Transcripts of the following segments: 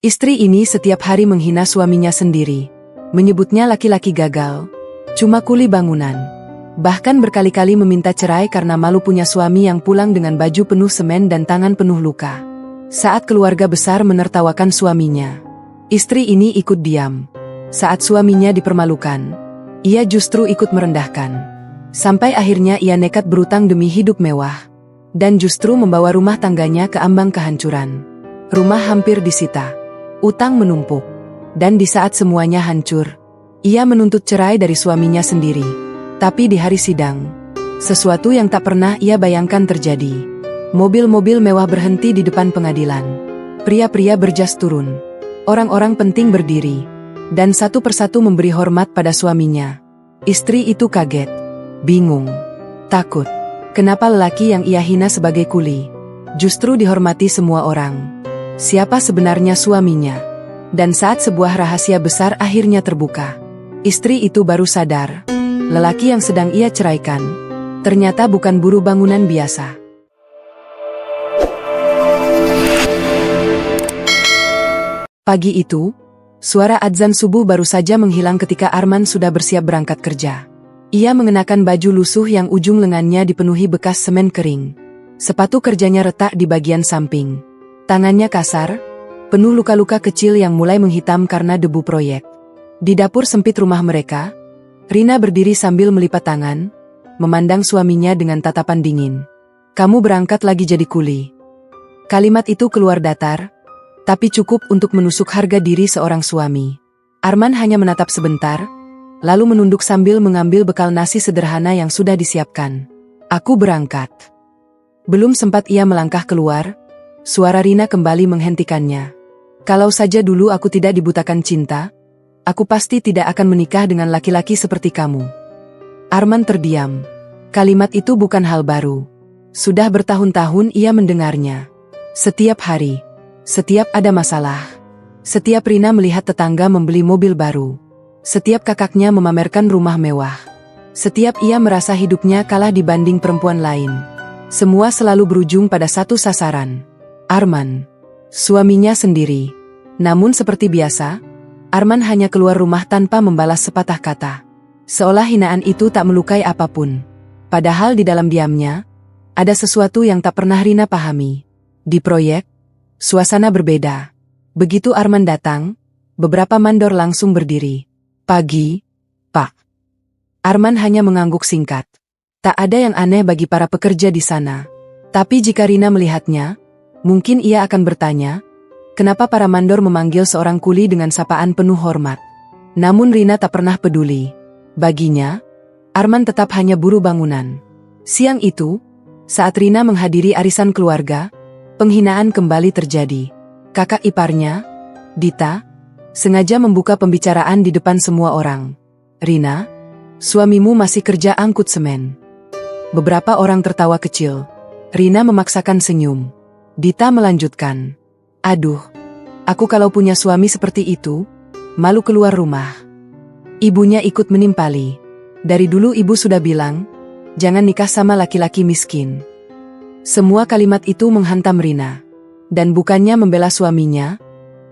Istri ini setiap hari menghina suaminya sendiri. Menyebutnya laki-laki gagal, cuma kuli bangunan. Bahkan berkali-kali meminta cerai karena malu punya suami yang pulang dengan baju penuh semen dan tangan penuh luka. Saat keluarga besar menertawakan suaminya, istri ini ikut diam. Saat suaminya dipermalukan, ia justru ikut merendahkan. Sampai akhirnya ia nekat berutang demi hidup mewah. Dan justru membawa rumah tangganya ke ambang kehancuran. Rumah hampir disita. Utang menumpuk. Dan di saat semuanya hancur, ia menuntut cerai dari suaminya sendiri. Tapi di hari sidang, sesuatu yang tak pernah ia bayangkan terjadi. Mobil-mobil mewah berhenti di depan pengadilan. Pria-pria berjas turun. Orang-orang penting berdiri. Dan satu persatu memberi hormat pada suaminya. Istri itu kaget, bingung, takut. Kenapa lelaki yang ia hina sebagai kuli justru dihormati semua orang? Siapa sebenarnya suaminya? Dan saat sebuah rahasia besar akhirnya terbuka, istri itu baru sadar, lelaki yang sedang ia ceraikan ternyata bukan buruh bangunan biasa. Pagi itu, suara adzan subuh baru saja menghilang ketika Arman sudah bersiap berangkat kerja. Ia mengenakan baju lusuh yang ujung lengannya dipenuhi bekas semen kering. Sepatu kerjanya retak di bagian samping. Tangannya kasar, penuh luka-luka kecil yang mulai menghitam karena debu proyek. Di dapur sempit rumah mereka, Rina berdiri sambil melipat tangan, memandang suaminya dengan tatapan dingin. "Kamu berangkat lagi jadi kuli." Kalimat itu keluar datar, tapi cukup untuk menusuk harga diri seorang suami. Arman hanya menatap sebentar, lalu menunduk sambil mengambil bekal nasi sederhana yang sudah disiapkan. "Aku berangkat." Belum sempat ia melangkah keluar, suara Rina kembali menghentikannya. "Kalau saja dulu aku tidak dibutakan cinta, aku pasti tidak akan menikah dengan laki-laki seperti kamu." Arman terdiam. Kalimat itu bukan hal baru. Sudah bertahun-tahun ia mendengarnya. Setiap hari, setiap ada masalah, setiap Rina melihat tetangga membeli mobil baru, setiap kakaknya memamerkan rumah mewah, setiap ia merasa hidupnya kalah dibanding perempuan lain, semua selalu berujung pada satu sasaran: Arman, suaminya sendiri. Namun seperti biasa, Arman hanya keluar rumah tanpa membalas sepatah kata. Seolah hinaan itu tak melukai apapun. Padahal di dalam diamnya, ada sesuatu yang tak pernah Rina pahami. Di proyek, suasana berbeda. Begitu Arman datang, beberapa mandor langsung berdiri. "Pagi, Pak." Arman hanya mengangguk singkat. Tak ada yang aneh bagi para pekerja di sana. Tapi jika Rina melihatnya, mungkin ia akan bertanya, kenapa para mandor memanggil seorang kuli dengan sapaan penuh hormat. Namun Rina tak pernah peduli. Baginya, Arman tetap hanya buruh bangunan. Siang itu, saat Rina menghadiri arisan keluarga, penghinaan kembali terjadi. Kakak iparnya, Dita, sengaja membuka pembicaraan di depan semua orang. "Rina, suamimu masih kerja angkut semen." Beberapa orang tertawa kecil. Rina memaksakan senyum. Dita melanjutkan, "Aduh, aku kalau punya suami seperti itu, malu keluar rumah." Ibunya ikut menimpali. "Dari dulu ibu sudah bilang, jangan nikah sama laki-laki miskin." Semua kalimat itu menghantam Rina. Dan bukannya membela suaminya,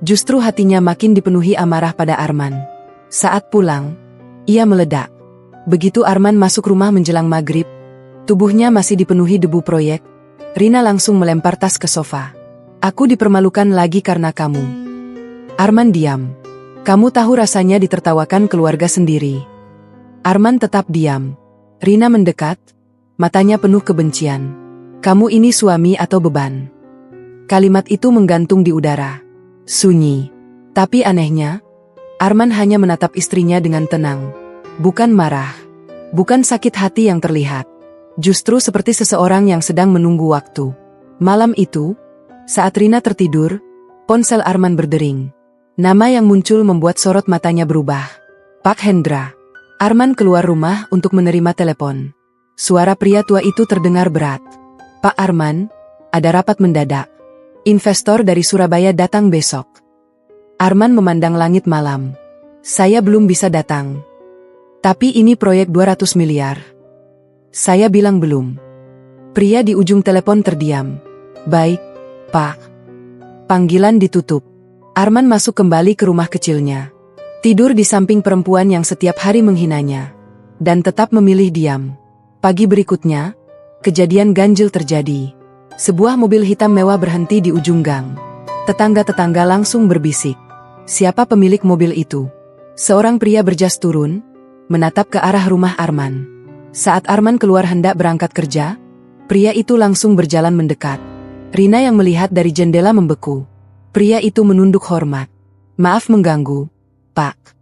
justru hatinya makin dipenuhi amarah pada Arman. Saat pulang, ia meledak. Begitu Arman masuk rumah menjelang maghrib, tubuhnya masih dipenuhi debu proyek, Rina langsung melempar tas ke sofa. "Aku dipermalukan lagi karena kamu." Arman diam. "Kamu tahu rasanya ditertawakan keluarga sendiri." Arman tetap diam. Rina mendekat, matanya penuh kebencian. "Kamu ini suami atau beban?" Kalimat itu menggantung di udara. Sunyi. Tapi anehnya, Arman hanya menatap istrinya dengan tenang. Bukan marah. Bukan sakit hati yang terlihat. Justru seperti seseorang yang sedang menunggu waktu. Malam itu, saat Rina tertidur, ponsel Arman berdering. Nama yang muncul membuat sorot matanya berubah. "Pak Hendra." Arman keluar rumah untuk menerima telepon. Suara pria tua itu terdengar berat. "Pak Arman, ada rapat mendadak. Investor dari Surabaya datang besok." Arman memandang langit malam. "Saya belum bisa datang. Tapi ini proyek 200 miliar. Saya bilang belum." Pria di ujung telepon terdiam. "Baik, Pak." Panggilan ditutup. Arman masuk kembali ke rumah kecilnya. Tidur di samping perempuan yang setiap hari menghinanya. Dan tetap memilih diam. Pagi berikutnya, kejadian ganjil terjadi. Sebuah mobil hitam mewah berhenti di ujung gang. Tetangga-tetangga langsung berbisik. Siapa pemilik mobil itu? Seorang pria berjas turun, menatap ke arah rumah Arman. Saat Arman keluar hendak berangkat kerja, pria itu langsung berjalan mendekat. Rina yang melihat dari jendela membeku. Pria itu menunduk hormat. Maaf mengganggu, Pak.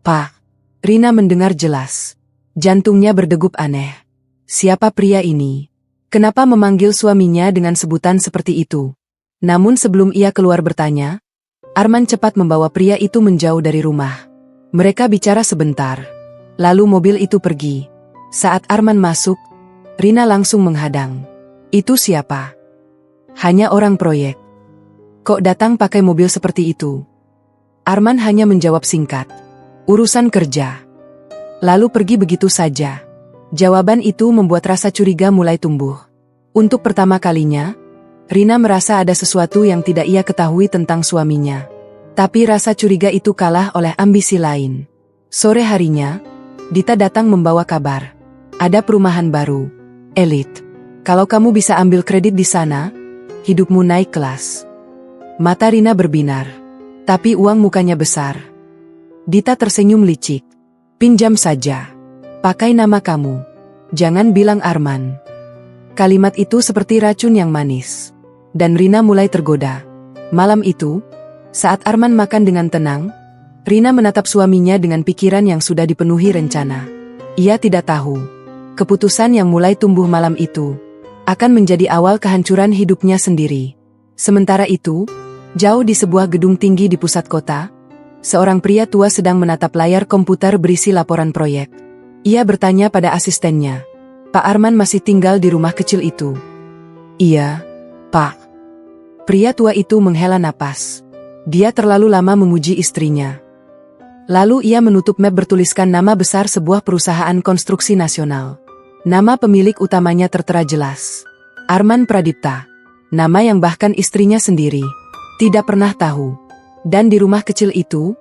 Pak. Rina mendengar jelas. Jantungnya berdegup aneh. Siapa pria ini? Kenapa memanggil suaminya dengan sebutan seperti itu? Namun sebelum ia keluar bertanya, Arman cepat membawa pria itu menjauh dari rumah. Mereka bicara sebentar. Lalu mobil itu pergi. Saat Arman masuk, Rina langsung menghadang. Itu siapa? Hanya orang proyek. Kok datang pakai mobil seperti itu? Arman hanya menjawab singkat. Urusan kerja. Lalu pergi begitu saja. Jawaban itu membuat rasa curiga mulai tumbuh. Untuk pertama kalinya, Rina merasa ada sesuatu yang tidak ia ketahui tentang suaminya. Tapi rasa curiga itu kalah oleh ambisi lain. Sore harinya, Dita datang membawa kabar. Ada perumahan baru. Elit. Kalau kamu bisa ambil kredit di sana, hidupmu naik kelas. Mata Rina berbinar. Tapi uang mukanya besar. Dita tersenyum licik. Pinjam saja. Pakai nama kamu. Jangan bilang Arman. Kalimat itu seperti racun yang manis. Dan Rina mulai tergoda. Malam itu, saat Arman makan dengan tenang, Rina menatap suaminya dengan pikiran yang sudah dipenuhi rencana. Ia tidak tahu. Keputusan yang mulai tumbuh malam itu akan menjadi awal kehancuran hidupnya sendiri. Sementara itu, jauh di sebuah gedung tinggi di pusat kota, seorang pria tua sedang menatap layar komputer berisi laporan proyek. Ia bertanya pada asistennya, Pak Arman masih tinggal di rumah kecil itu? Iya, Pak. Pria tua itu menghela napas. Dia terlalu lama memuji istrinya. Lalu ia menutup map bertuliskan nama besar sebuah perusahaan konstruksi nasional. Nama pemilik utamanya tertera jelas. Arman Pradipta. Nama yang bahkan istrinya sendiri tidak pernah tahu. Dan di rumah kecil itu,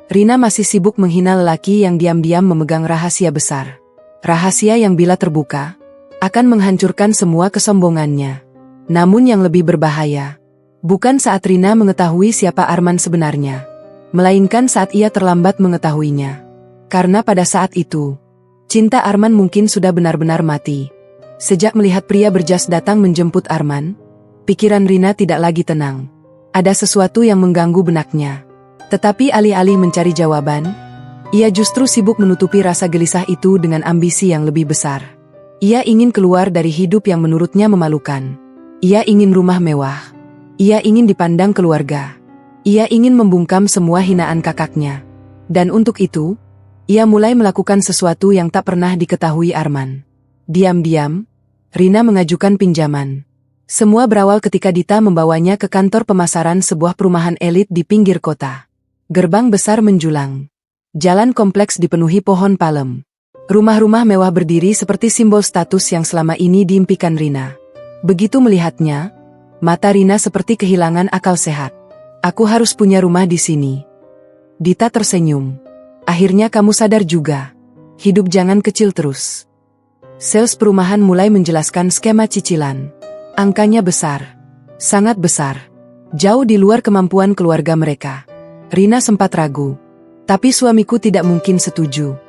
Rina masih sibuk menghina lelaki yang diam-diam memegang rahasia besar. Rahasia yang bila terbuka, akan menghancurkan semua kesombongannya. Namun yang lebih berbahaya, bukan saat Rina mengetahui siapa Arman sebenarnya, melainkan saat ia terlambat mengetahuinya. Karena pada saat itu, cinta Arman mungkin sudah benar-benar mati. Sejak melihat pria berjas datang menjemput Arman, pikiran Rina tidak lagi tenang. Ada sesuatu yang mengganggu benaknya. Tetapi alih-alih mencari jawaban, ia justru sibuk menutupi rasa gelisah itu dengan ambisi yang lebih besar. Ia ingin keluar dari hidup yang menurutnya memalukan. Ia ingin rumah mewah. Ia ingin dipandang keluarga. Ia ingin membungkam semua hinaan kakaknya. Dan untuk itu, ia mulai melakukan sesuatu yang tak pernah diketahui Arman. Diam-diam, Rina mengajukan pinjaman. Semua berawal ketika Dita membawanya ke kantor pemasaran sebuah perumahan elit di pinggir kota. Gerbang besar menjulang. Jalan kompleks dipenuhi pohon palem. Rumah-rumah mewah berdiri seperti simbol status yang selama ini diimpikan Rina. Begitu melihatnya, mata Rina seperti kehilangan akal sehat. Aku harus punya rumah di sini. Dita tersenyum. Akhirnya kamu sadar juga. Hidup jangan kecil terus. Sales perumahan mulai menjelaskan skema cicilan. Angkanya besar. Sangat besar. Jauh di luar kemampuan keluarga mereka. Rina sempat ragu. Tapi suamiku tidak mungkin setuju.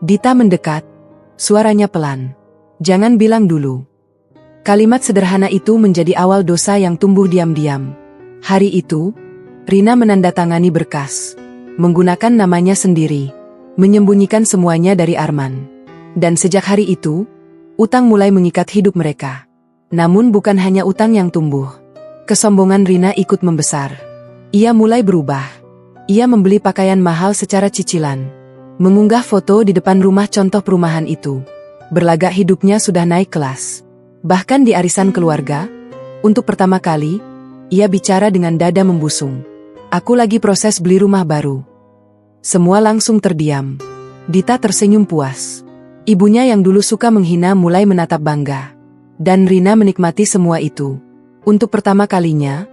Dita mendekat. Suaranya pelan. Jangan bilang dulu. Kalimat sederhana itu menjadi awal dosa yang tumbuh diam-diam. Hari itu, Rina menandatangani berkas. Menggunakan namanya sendiri. Menyembunyikan semuanya dari Arman. Dan sejak hari itu, utang mulai mengikat hidup mereka. Namun bukan hanya utang yang tumbuh. Kesombongan Rina ikut membesar. Ia mulai berubah. Ia membeli pakaian mahal secara cicilan. Mengunggah foto di depan rumah contoh perumahan itu. Berlagak hidupnya sudah naik kelas. Bahkan di arisan keluarga, untuk pertama kali, ia bicara dengan dada membusung. Aku lagi proses beli rumah baru. Semua langsung terdiam. Dita tersenyum puas. Ibunya yang dulu suka menghina mulai menatap bangga. Dan Rina menikmati semua itu. Untuk pertama kalinya,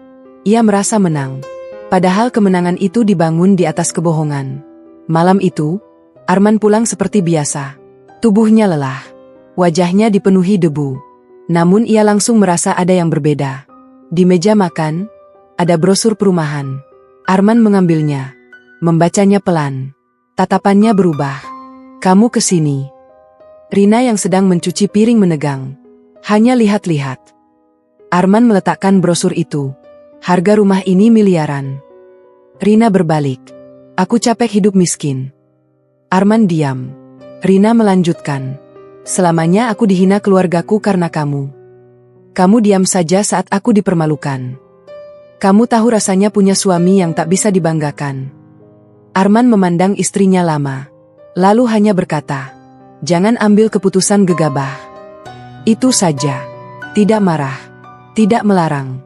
ia merasa menang. Padahal kemenangan itu dibangun di atas kebohongan. Malam itu, Arman pulang seperti biasa. Tubuhnya lelah. Wajahnya dipenuhi debu. Namun ia langsung merasa ada yang berbeda. Di meja makan, ada brosur perumahan. Arman mengambilnya. Membacanya pelan. Tatapannya berubah. Kamu kesini. Rina yang sedang mencuci piring menegang. Hanya lihat-lihat. Arman meletakkan brosur itu. Harga rumah ini miliaran. Rina berbalik. Aku capek hidup miskin. Arman diam. Rina melanjutkan. Selamanya aku dihina keluargaku karena kamu. Kamu diam saja saat aku dipermalukan. Kamu tahu rasanya punya suami yang tak bisa dibanggakan. Arman memandang istrinya lama. Lalu hanya berkata, jangan ambil keputusan gegabah. Itu saja. Tidak marah. Tidak melarang.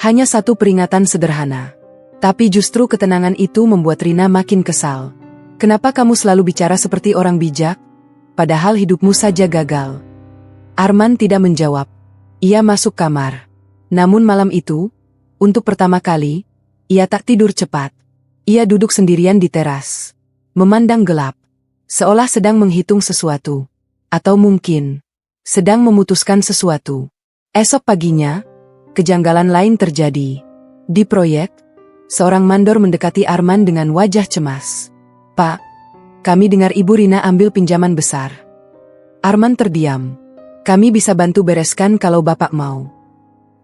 Hanya satu peringatan sederhana. Tapi justru ketenangan itu membuat Rina makin kesal. Kenapa kamu selalu bicara seperti orang bijak? Padahal hidupmu saja gagal. Arman tidak menjawab. Ia masuk kamar. Namun malam itu, untuk pertama kali, ia tak tidur cepat. Ia duduk sendirian di teras. Memandang gelap. Seolah sedang menghitung sesuatu. Atau mungkin, sedang memutuskan sesuatu. Esok paginya, kejanggalan lain terjadi. Di proyek, seorang mandor mendekati Arman dengan wajah cemas. Pak, kami dengar Ibu Rina ambil pinjaman besar. Arman terdiam. Kami bisa bantu bereskan kalau Bapak mau.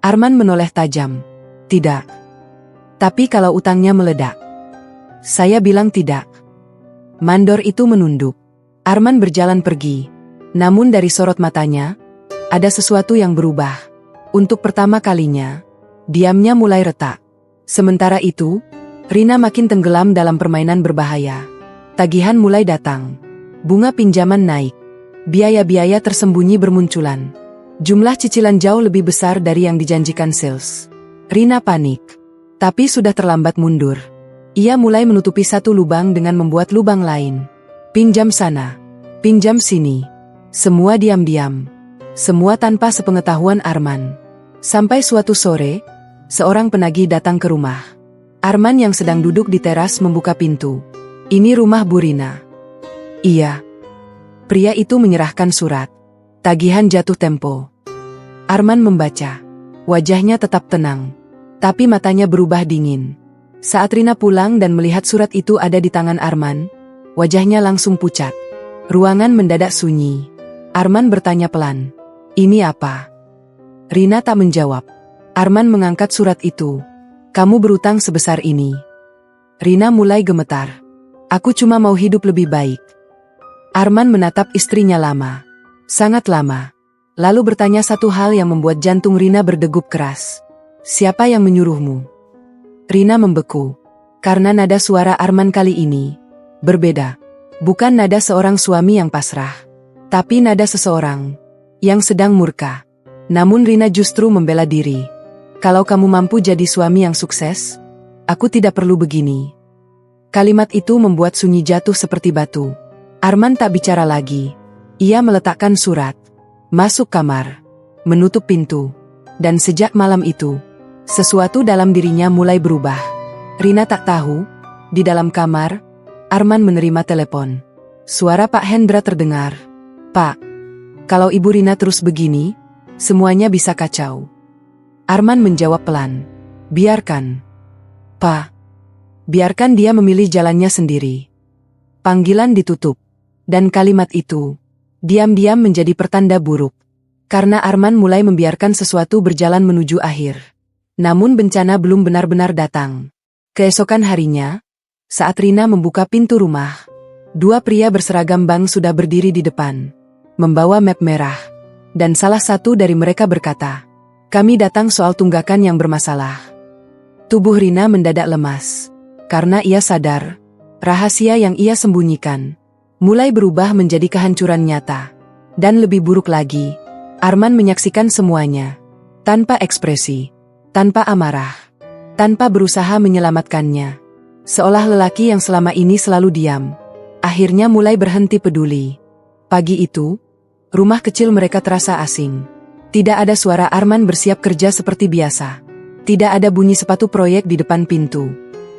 Arman menoleh tajam. Tidak. Tapi kalau utangnya meledak. Saya bilang tidak. Mandor itu menunduk. Arman berjalan pergi. Namun dari sorot matanya, ada sesuatu yang berubah. Untuk pertama kalinya, diamnya mulai retak. Sementara itu, Rina makin tenggelam dalam permainan berbahaya. Tagihan mulai datang. Bunga pinjaman naik. Biaya-biaya tersembunyi bermunculan. Jumlah cicilan jauh lebih besar dari yang dijanjikan sales. Rina panik. Tapi sudah terlambat mundur. Ia mulai menutupi satu lubang dengan membuat lubang lain. Pinjam sana. Pinjam sini. Semua diam-diam. Semua tanpa sepengetahuan Arman. Sampai suatu sore, seorang penagih datang ke rumah. Arman yang sedang duduk di teras membuka pintu. Ini rumah Bu Rina. Iya. Pria itu menyerahkan surat. Tagihan jatuh tempo. Arman membaca. Wajahnya tetap tenang. Tapi matanya berubah dingin. Saat Rina pulang dan melihat surat itu ada di tangan Arman, wajahnya langsung pucat. Ruangan mendadak sunyi. Arman bertanya pelan. Ini apa? Rina tak menjawab. Arman mengangkat surat itu. Kamu berutang sebesar ini. Rina mulai gemetar. Aku cuma mau hidup lebih baik. Arman menatap istrinya lama. Sangat lama. Lalu bertanya satu hal yang membuat jantung Rina berdegup keras. Siapa yang menyuruhmu? Rina membeku. Karena nada suara Arman kali ini berbeda. Bukan nada seorang suami yang pasrah. Tapi nada seseorang yang sedang murka. Namun Rina justru membela diri. Kalau kamu mampu jadi suami yang sukses, aku tidak perlu begini. Kalimat itu membuat sunyi jatuh seperti batu. Arman tak bicara lagi. Ia meletakkan surat. Masuk kamar. Menutup pintu. Dan sejak malam itu, sesuatu dalam dirinya mulai berubah. Rina tak tahu, di dalam kamar, Arman menerima telepon. Suara Pak Hendra terdengar. Pak, kalau Ibu Rina terus begini, semuanya bisa kacau. Arman menjawab pelan. Biarkan. Pak. Biarkan dia memilih jalannya sendiri. Panggilan ditutup. Dan kalimat itu, diam-diam menjadi pertanda buruk. Karena Arman mulai membiarkan sesuatu berjalan menuju akhir. Namun bencana belum benar-benar datang. Keesokan harinya, saat Rina membuka pintu rumah, dua pria berseragam bank sudah berdiri di depan. Membawa map merah. Dan salah satu dari mereka berkata, kami datang soal tunggakan yang bermasalah. Tubuh Rina mendadak lemas. Karena ia sadar, rahasia yang ia sembunyikan mulai berubah menjadi kehancuran nyata. Dan lebih buruk lagi, Arman menyaksikan semuanya. Tanpa ekspresi, tanpa amarah, tanpa berusaha menyelamatkannya. Seolah lelaki yang selama ini selalu diam, akhirnya mulai berhenti peduli. Pagi itu, rumah kecil mereka terasa asing. Tidak ada suara Arman bersiap kerja seperti biasa. Tidak ada bunyi sepatu proyek di depan pintu.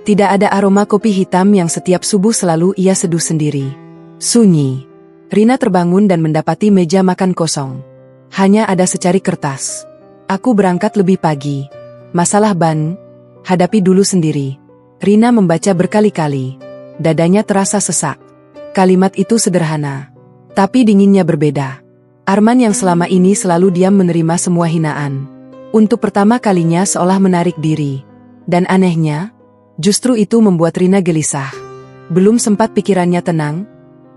Tidak ada aroma kopi hitam yang setiap subuh selalu ia seduh sendiri. Sunyi. Rina terbangun dan mendapati meja makan kosong. Hanya ada secari kertas. Aku berangkat lebih pagi. Masalah ban, hadapi dulu sendiri. Rina membaca berkali-kali. Dadanya terasa sesak. Kalimat itu sederhana. Tapi dinginnya berbeda. Arman yang selama ini selalu diam menerima semua hinaan. Untuk pertama kalinya seolah menarik diri. Dan anehnya, justru itu membuat Rina gelisah. Belum sempat pikirannya tenang,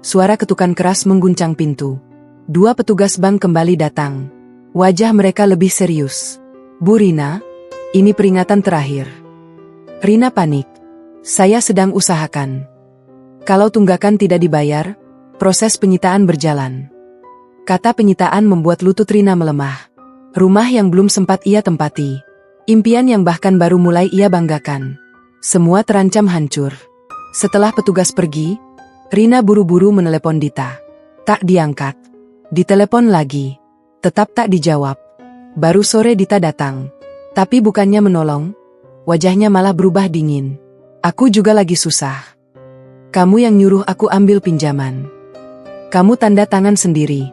suara ketukan keras mengguncang pintu. 2 petugas bank kembali datang. Wajah mereka lebih serius. Bu Rina, ini peringatan terakhir. Rina panik. Saya sedang usahakan. Kalau tunggakan tidak dibayar, proses penyitaan berjalan. Kata penyitaan membuat lutut Rina melemah. Rumah yang belum sempat ia tempati. Impian yang bahkan baru mulai ia banggakan. Semua terancam hancur. Setelah petugas pergi, Rina buru-buru menelepon Dita. Tak diangkat. Ditelepon lagi. Tetap tak dijawab. Baru sore Dita datang. Tapi bukannya menolong, wajahnya malah berubah dingin. Aku juga lagi susah. Kamu yang nyuruh aku ambil pinjaman. Kamu tanda tangan sendiri.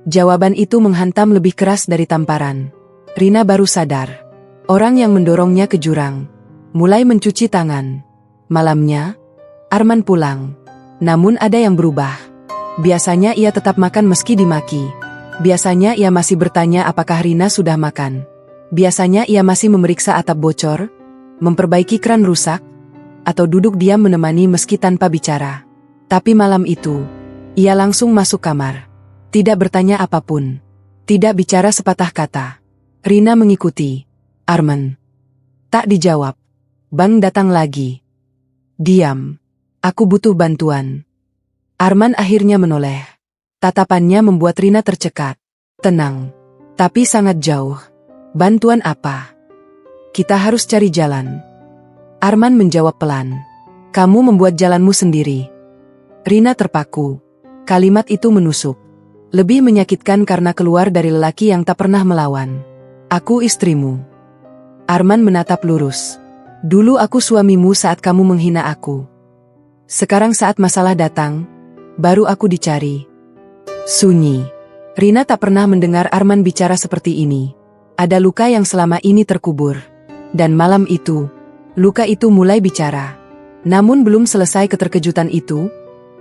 Jawaban itu menghantam lebih keras dari tamparan. Rina baru sadar. Orang yang mendorongnya ke jurang. Mulai mencuci tangan. Malamnya, Arman pulang. Namun ada yang berubah. Biasanya ia tetap makan meski dimaki. Biasanya ia masih bertanya apakah Rina sudah makan. Biasanya ia masih memeriksa atap bocor, memperbaiki keran rusak, atau duduk diam menemani meski tanpa bicara. Tapi malam itu, ia langsung masuk kamar. Tidak bertanya apapun. Tidak bicara sepatah kata. Rina mengikuti. Arman. Tak dijawab. Bang datang lagi. Diam. Aku butuh bantuan. Arman akhirnya menoleh. Tatapannya membuat Rina tercekat. Tenang. Tapi sangat jauh. Bantuan apa? Kita harus cari jalan. Arman menjawab pelan. Kamu membuat jalanmu sendiri. Rina terpaku. Kalimat itu menusuk. Lebih menyakitkan karena keluar dari lelaki yang tak pernah melawan. Aku istrimu. Arman menatap lurus. Dulu aku suamimu saat kamu menghina aku. Sekarang saat masalah datang, baru aku dicari. Sunyi. Rina tak pernah mendengar Arman bicara seperti ini. Ada luka yang selama ini terkubur. Dan malam itu, luka itu mulai bicara. Namun belum selesai keterkejutan itu,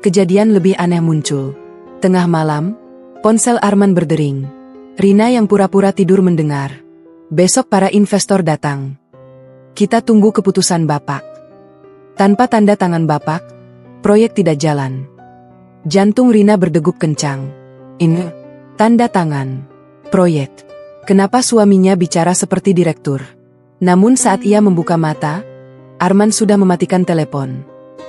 kejadian lebih aneh muncul. Tengah malam, ponsel Arman berdering. Rina yang pura-pura tidur mendengar. Besok para investor datang. Kita tunggu keputusan Bapak. Tanpa tanda tangan Bapak, proyek tidak jalan. Jantung Rina berdegup kencang. Ini, tanda tangan, proyek. Kenapa suaminya bicara seperti direktur? Namun saat ia membuka mata, Arman sudah mematikan telepon.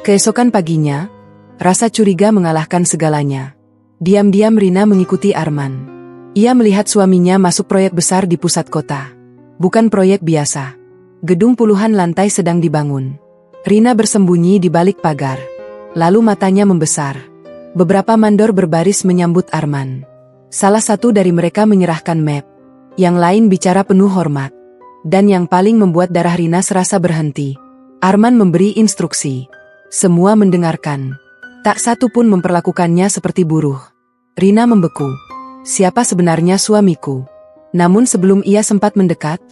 Keesokan paginya, rasa curiga mengalahkan segalanya. Diam-diam Rina mengikuti Arman. Ia melihat suaminya masuk proyek besar di pusat kota. Bukan proyek biasa. Gedung puluhan lantai sedang dibangun. Rina bersembunyi di balik pagar. Lalu matanya membesar. Beberapa mandor berbaris menyambut Arman. Salah satu dari mereka menyerahkan map. Yang lain bicara penuh hormat. Dan yang paling membuat darah Rina serasa berhenti. Arman memberi instruksi. Semua mendengarkan. Tak satu pun memperlakukannya seperti buruh. Rina membeku. Siapa sebenarnya suamiku? Namun sebelum ia sempat mendekat,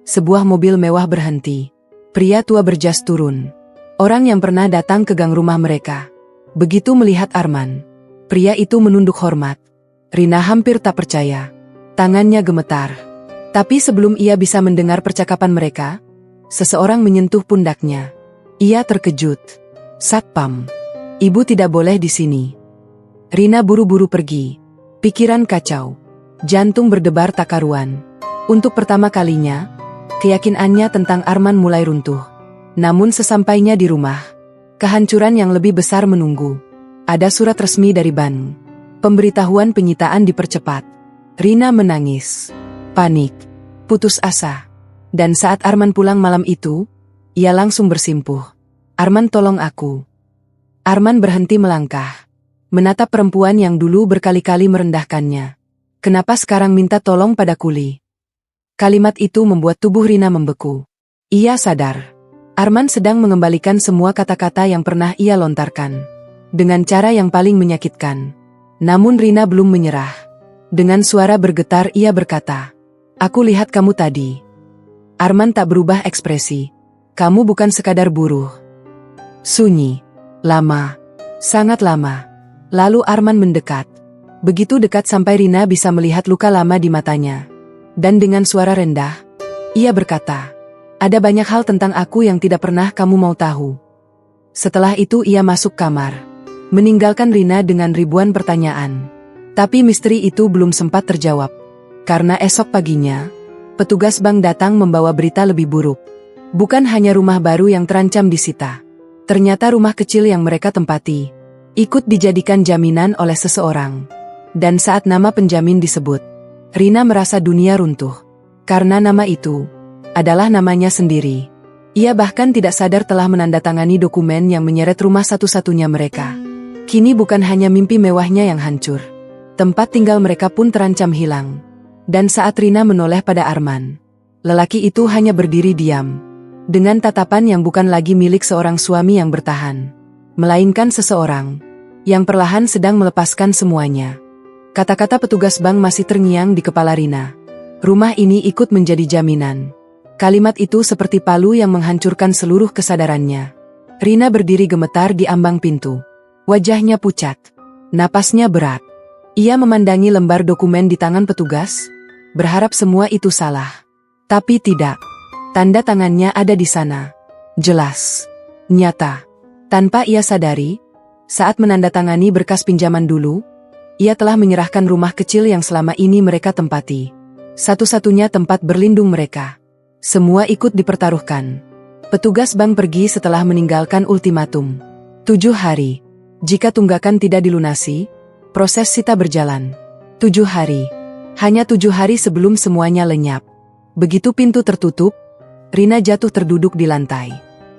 sebuah mobil mewah berhenti. Pria tua berjas turun. Orang yang pernah datang ke gang rumah mereka. Begitu melihat Arman, pria itu menunduk hormat. Rina hampir tak percaya. Tangannya gemetar. Tapi sebelum ia bisa mendengar percakapan mereka, seseorang menyentuh pundaknya. Ia terkejut. Satpam. Ibu tidak boleh di sini. Rina buru-buru pergi. Pikiran kacau. Jantung berdebar tak karuan. Untuk pertama kalinya, keyakinannya tentang Arman mulai runtuh. Namun sesampainya di rumah, kehancuran yang lebih besar menunggu. Ada surat resmi dari bank. Pemberitahuan penyitaan dipercepat. Rina menangis. Panik. Putus asa. Dan saat Arman pulang malam itu, ia langsung bersimpuh. Arman, tolong aku. Arman berhenti melangkah. Menatap perempuan yang dulu berkali-kali merendahkannya. Kenapa sekarang minta tolong pada kuli? Kalimat itu membuat tubuh Rina membeku. Ia sadar. Arman sedang mengembalikan semua kata-kata yang pernah ia lontarkan. Dengan cara yang paling menyakitkan. Namun Rina belum menyerah. Dengan suara bergetar ia berkata, "Aku lihat kamu tadi." Arman tak berubah ekspresi. "Kamu bukan sekadar buruh." Sunyi. Lama. Sangat lama. Lalu Arman mendekat. Begitu dekat sampai Rina bisa melihat luka lama di matanya. Dan dengan suara rendah, ia berkata, "Ada banyak hal tentang aku yang tidak pernah kamu mau tahu." Setelah itu ia masuk kamar. Meninggalkan Rina dengan ribuan pertanyaan. Tapi misteri itu belum sempat terjawab. Karena esok paginya, petugas bank datang membawa berita lebih buruk. Bukan hanya rumah baru yang terancam disita. Ternyata rumah kecil yang mereka tempati ikut dijadikan jaminan oleh seseorang. Dan saat nama penjamin disebut, Rina merasa dunia runtuh. Karena nama itu adalah namanya sendiri. Ia bahkan tidak sadar telah menandatangani dokumen yang menyeret rumah satu-satunya mereka. Kini bukan hanya mimpi mewahnya yang hancur. Tempat tinggal mereka pun terancam hilang. Dan saat Rina menoleh pada Arman, lelaki itu hanya berdiri diam. Dengan tatapan yang bukan lagi milik seorang suami yang bertahan. Melainkan seseorang yang perlahan sedang melepaskan semuanya. Kata-kata petugas bank masih terngiang di kepala Rina. Rumah ini ikut menjadi jaminan. Kalimat itu seperti palu yang menghancurkan seluruh kesadarannya. Rina berdiri gemetar di ambang pintu. Wajahnya pucat. Napasnya berat. Ia memandangi lembar dokumen di tangan petugas, berharap semua itu salah. Tapi tidak. Tanda tangannya ada di sana. Jelas. Nyata. Tanpa ia sadari, saat menandatangani berkas pinjaman dulu, ia telah menyerahkan rumah kecil yang selama ini mereka tempati. Satu-satunya tempat berlindung mereka. Semua ikut dipertaruhkan. Petugas bank pergi setelah meninggalkan ultimatum. 7 hari. Jika tunggakan tidak dilunasi, proses sita berjalan. 7 hari. Hanya 7 hari sebelum semuanya lenyap. Begitu pintu tertutup, Rina jatuh terduduk di lantai.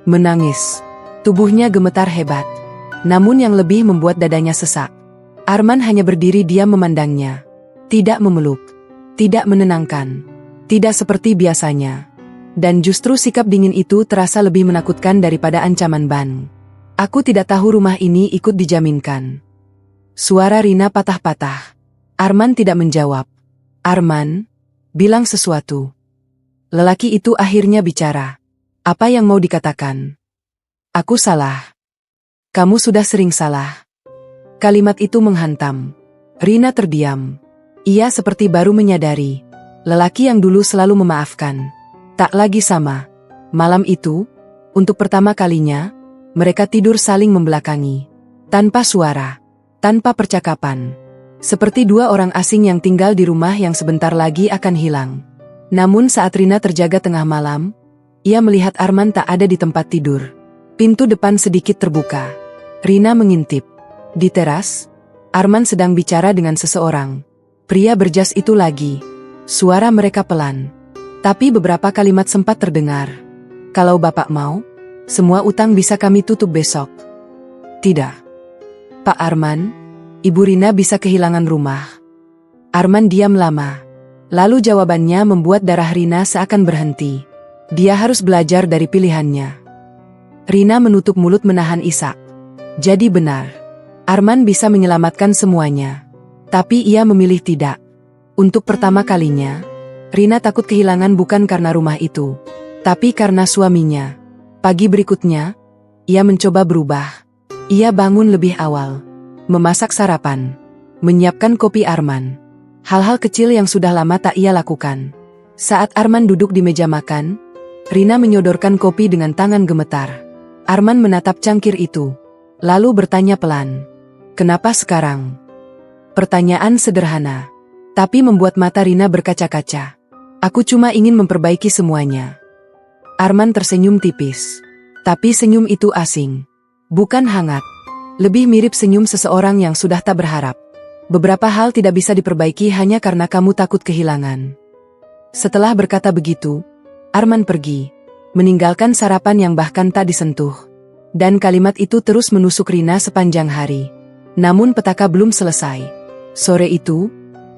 Menangis. Tubuhnya gemetar hebat. Namun yang lebih membuat dadanya sesak. Arman hanya berdiri diam memandangnya. Tidak memeluk. Tidak menenangkan. Tidak seperti biasanya. Dan justru sikap dingin itu terasa lebih menakutkan daripada ancaman ban. "Aku tidak tahu rumah ini ikut dijaminkan." Suara Rina patah-patah. Arman tidak menjawab. "Arman, bilang sesuatu." Lelaki itu akhirnya bicara. "Apa yang mau dikatakan?" "Aku salah." "Kamu sudah sering salah." Kalimat itu menghantam. Rina terdiam. Ia seperti baru menyadari. Lelaki yang dulu selalu memaafkan. Tak lagi sama. Malam itu, untuk pertama kalinya, mereka tidur saling membelakangi. Tanpa suara. Tanpa percakapan. Seperti dua orang asing yang tinggal di rumah yang sebentar lagi akan hilang. Namun saat Rina terjaga tengah malam, ia melihat Arman tak ada di tempat tidur. Pintu depan sedikit terbuka. Rina mengintip. Di teras, Arman sedang bicara dengan seseorang. Pria berjas itu lagi. Suara mereka pelan. Tapi beberapa kalimat sempat terdengar. "Kalau Bapak mau, semua utang bisa kami tutup besok." "Tidak. Pak Arman, Ibu Rina bisa kehilangan rumah." Arman diam lama. Lalu jawabannya membuat darah Rina seakan berhenti. Dia harus belajar dari pilihannya. Rina menutup mulut menahan isak. Jadi benar. Arman bisa menyelamatkan semuanya. Tapi ia memilih tidak. Untuk pertama kalinya, Rina takut kehilangan bukan karena rumah itu, tapi karena suaminya. Pagi berikutnya, ia mencoba berubah. Ia bangun lebih awal. Memasak sarapan. Menyiapkan kopi Arman. Hal-hal kecil yang sudah lama tak ia lakukan. Saat Arman duduk di meja makan, Rina menyodorkan kopi dengan tangan gemetar. Arman menatap cangkir itu. Lalu bertanya pelan. "Kenapa sekarang?" Pertanyaan sederhana. Tapi membuat mata Rina berkaca-kaca. "Aku cuma ingin memperbaiki semuanya." Arman tersenyum tipis. Tapi senyum itu asing. Bukan hangat. Lebih mirip senyum seseorang yang sudah tak berharap. "Beberapa hal tidak bisa diperbaiki hanya karena kamu takut kehilangan." Setelah berkata begitu, Arman pergi. Meninggalkan sarapan yang bahkan tak disentuh. Dan kalimat itu terus menusuk Rina sepanjang hari. Namun petaka belum selesai. Sore itu,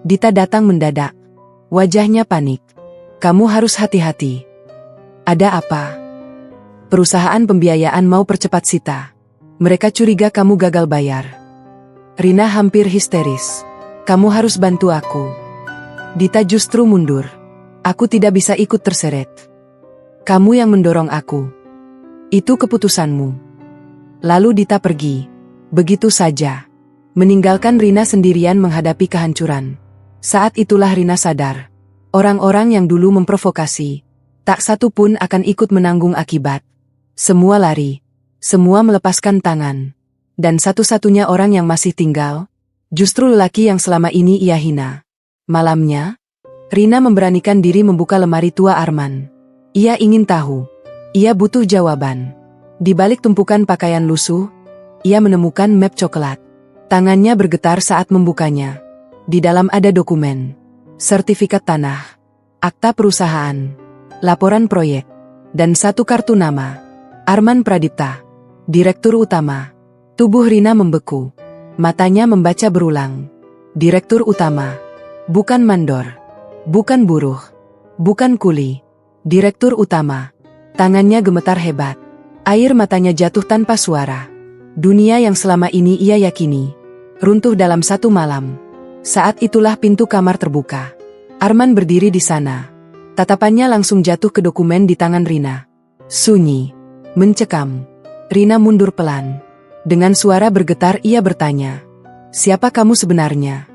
Dita datang mendadak. Wajahnya panik. "Kamu harus hati-hati." "Ada apa?" Perusahaan pembiayaan mau percepat Sita. Mereka curiga kamu gagal bayar. Rina hampir histeris. Kamu harus bantu aku. Dita justru mundur. Aku tidak bisa ikut terseret. Kamu yang mendorong aku. Itu keputusanmu. Lalu Dita pergi. Begitu saja. Meninggalkan Rina sendirian menghadapi kehancuran. Saat itulah Rina sadar. Orang-orang yang dulu memprovokasi, tak satu pun akan ikut menanggung akibat. Semua lari. Semua melepaskan tangan. Dan satu-satunya orang yang masih tinggal, justru lelaki yang selama ini ia hina. Malamnya, Rina memberanikan diri membuka lemari tua Arman. Ia ingin tahu. Ia butuh jawaban. Di balik tumpukan pakaian lusuh, ia menemukan map coklat. Tangannya bergetar saat membukanya. Di dalam ada dokumen, sertifikat tanah, akta perusahaan, laporan proyek, dan satu kartu nama. Arman Pradipta, Direktur Utama. Tubuh Rina membeku. Matanya membaca berulang. Direktur Utama. Bukan mandor. Bukan buruh. Bukan kuli. Direktur Utama. Tangannya gemetar hebat. Air matanya jatuh tanpa suara. Dunia yang selama ini ia yakini runtuh dalam satu malam. Saat itulah pintu kamar terbuka. Arman berdiri di sana. Tatapannya langsung jatuh ke dokumen di tangan Rina. Sunyi. Mencekam. Rina mundur pelan. Dengan suara bergetar ia bertanya. Siapa kamu sebenarnya?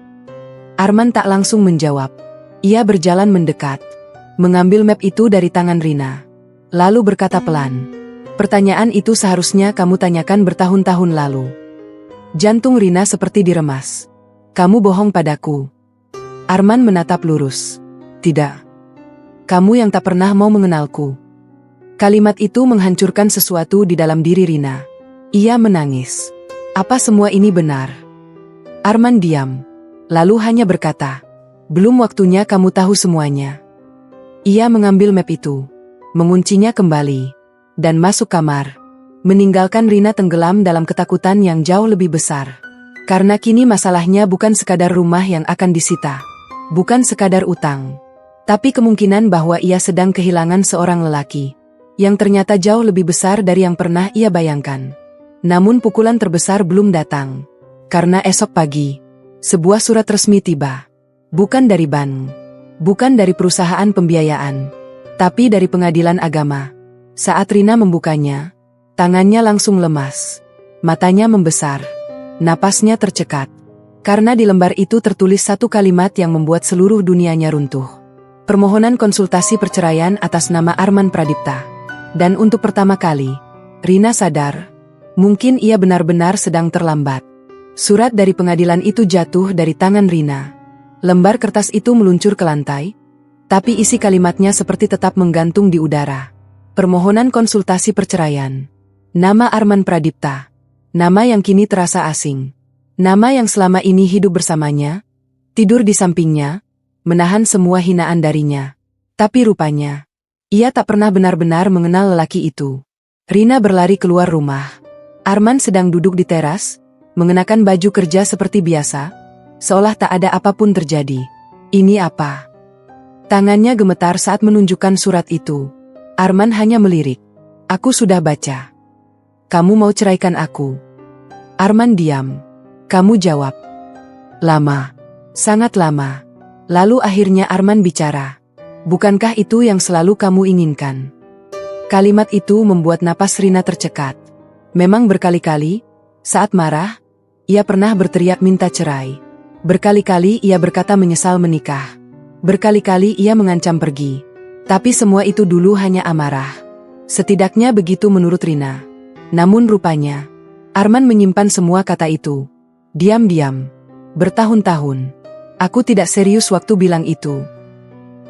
Arman tak langsung menjawab. Ia berjalan mendekat. Mengambil map itu dari tangan Rina. Lalu berkata pelan. Pertanyaan itu seharusnya kamu tanyakan bertahun-tahun lalu. Jantung Rina seperti diremas. Kamu bohong padaku. Arman menatap lurus. Tidak. Kamu yang tak pernah mau mengenalku. Kalimat itu menghancurkan sesuatu di dalam diri Rina. Ia menangis. Apa semua ini benar? Arman diam. Lalu hanya berkata, belum waktunya kamu tahu semuanya. Ia mengambil map itu, menguncinya kembali, dan masuk kamar, meninggalkan Rina tenggelam dalam ketakutan yang jauh lebih besar. Karena kini masalahnya bukan sekadar rumah yang akan disita, bukan sekadar utang, tapi kemungkinan bahwa ia sedang kehilangan seorang lelaki, yang ternyata jauh lebih besar dari yang pernah ia bayangkan. Namun pukulan terbesar belum datang, karena esok pagi, sebuah surat resmi tiba. Bukan dari bank. Bukan dari perusahaan pembiayaan, tapi dari pengadilan agama. Saat Rina membukanya, tangannya langsung lemas. Matanya membesar. Napasnya tercekat. Karena di lembar itu tertulis satu kalimat yang membuat seluruh dunianya runtuh. Permohonan konsultasi perceraian atas nama Arman Pradipta. Dan untuk pertama kali, Rina sadar, mungkin ia benar-benar sedang terlambat. Surat dari pengadilan itu jatuh dari tangan Rina. Lembar kertas itu meluncur ke lantai, tapi isi kalimatnya seperti tetap menggantung di udara. Permohonan konsultasi perceraian. Nama Arman Pradipta. Nama yang kini terasa asing. Nama yang selama ini hidup bersamanya, tidur di sampingnya, menahan semua hinaan darinya. Tapi rupanya, ia tak pernah benar-benar mengenal lelaki itu. Rina berlari keluar rumah. Arman sedang duduk di teras, mengenakan baju kerja seperti biasa, seolah tak ada apapun terjadi. Ini apa? Tangannya gemetar saat menunjukkan surat itu. Arman hanya melirik. Aku sudah baca. Kamu mau ceraikan aku? Arman diam. Kamu jawab. Lama. Sangat lama. Lalu akhirnya Arman bicara. Bukankah itu yang selalu kamu inginkan? Kalimat itu membuat napas Rina tercekat. Memang berkali-kali, saat marah, ia pernah berteriak minta cerai. Berkali-kali ia berkata menyesal menikah. Berkali-kali ia mengancam pergi. Tapi semua itu dulu hanya amarah. Setidaknya begitu menurut Rina. Namun rupanya, Arman menyimpan semua kata itu. Diam-diam. Bertahun-tahun. Aku tidak serius waktu bilang itu.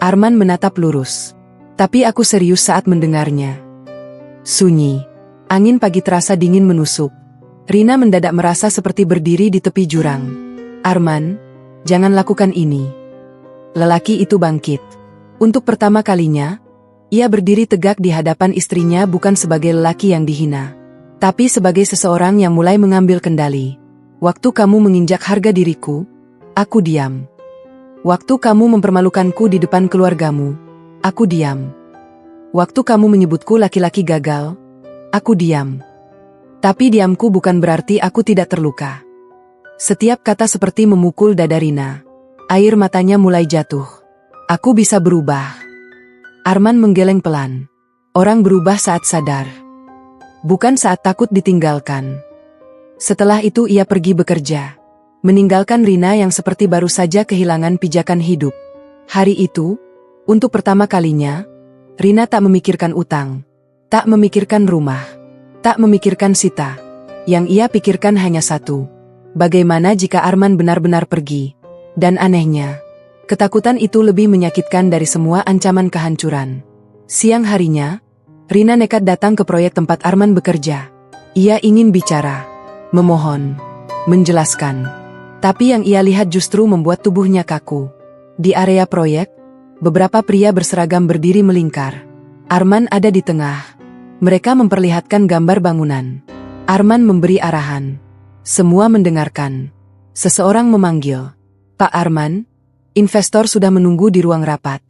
Arman menatap lurus. Tapi aku serius saat mendengarnya. Sunyi. Angin pagi terasa dingin menusuk. Rina mendadak merasa seperti berdiri di tepi jurang. Arman, jangan lakukan ini. Lelaki itu bangkit. Untuk pertama kalinya, ia berdiri tegak di hadapan istrinya bukan sebagai lelaki yang dihina, tapi sebagai seseorang yang mulai mengambil kendali. Waktu kamu menginjak harga diriku, aku diam. Waktu kamu mempermalukanku di depan keluargamu, aku diam. Waktu kamu menyebutku laki-laki gagal, Aku diam. Tapi diamku bukan berarti aku tidak terluka. Setiap kata seperti memukul dada Rina. Air matanya mulai jatuh. Aku bisa berubah. Arman menggeleng pelan. Orang berubah saat sadar. Bukan saat takut ditinggalkan. Setelah itu ia pergi bekerja. Meninggalkan Rina yang seperti baru saja kehilangan pijakan hidup. Hari itu, untuk pertama kalinya, Rina tak memikirkan utang. Tak memikirkan rumah. Tak memikirkan Sita. Yang ia pikirkan hanya satu. Bagaimana jika Arman benar-benar pergi? Dan anehnya, ketakutan itu lebih menyakitkan dari semua ancaman kehancuran. Siang harinya, Rina nekat datang ke proyek tempat Arman bekerja. Ia ingin bicara, memohon, menjelaskan. Tapi yang ia lihat justru membuat tubuhnya kaku. Di area proyek, beberapa pria berseragam berdiri melingkar. Arman ada di tengah. Mereka memperlihatkan gambar bangunan. Arman memberi arahan. Semua mendengarkan. Seseorang memanggil. Pak Arman, investor sudah menunggu di ruang rapat.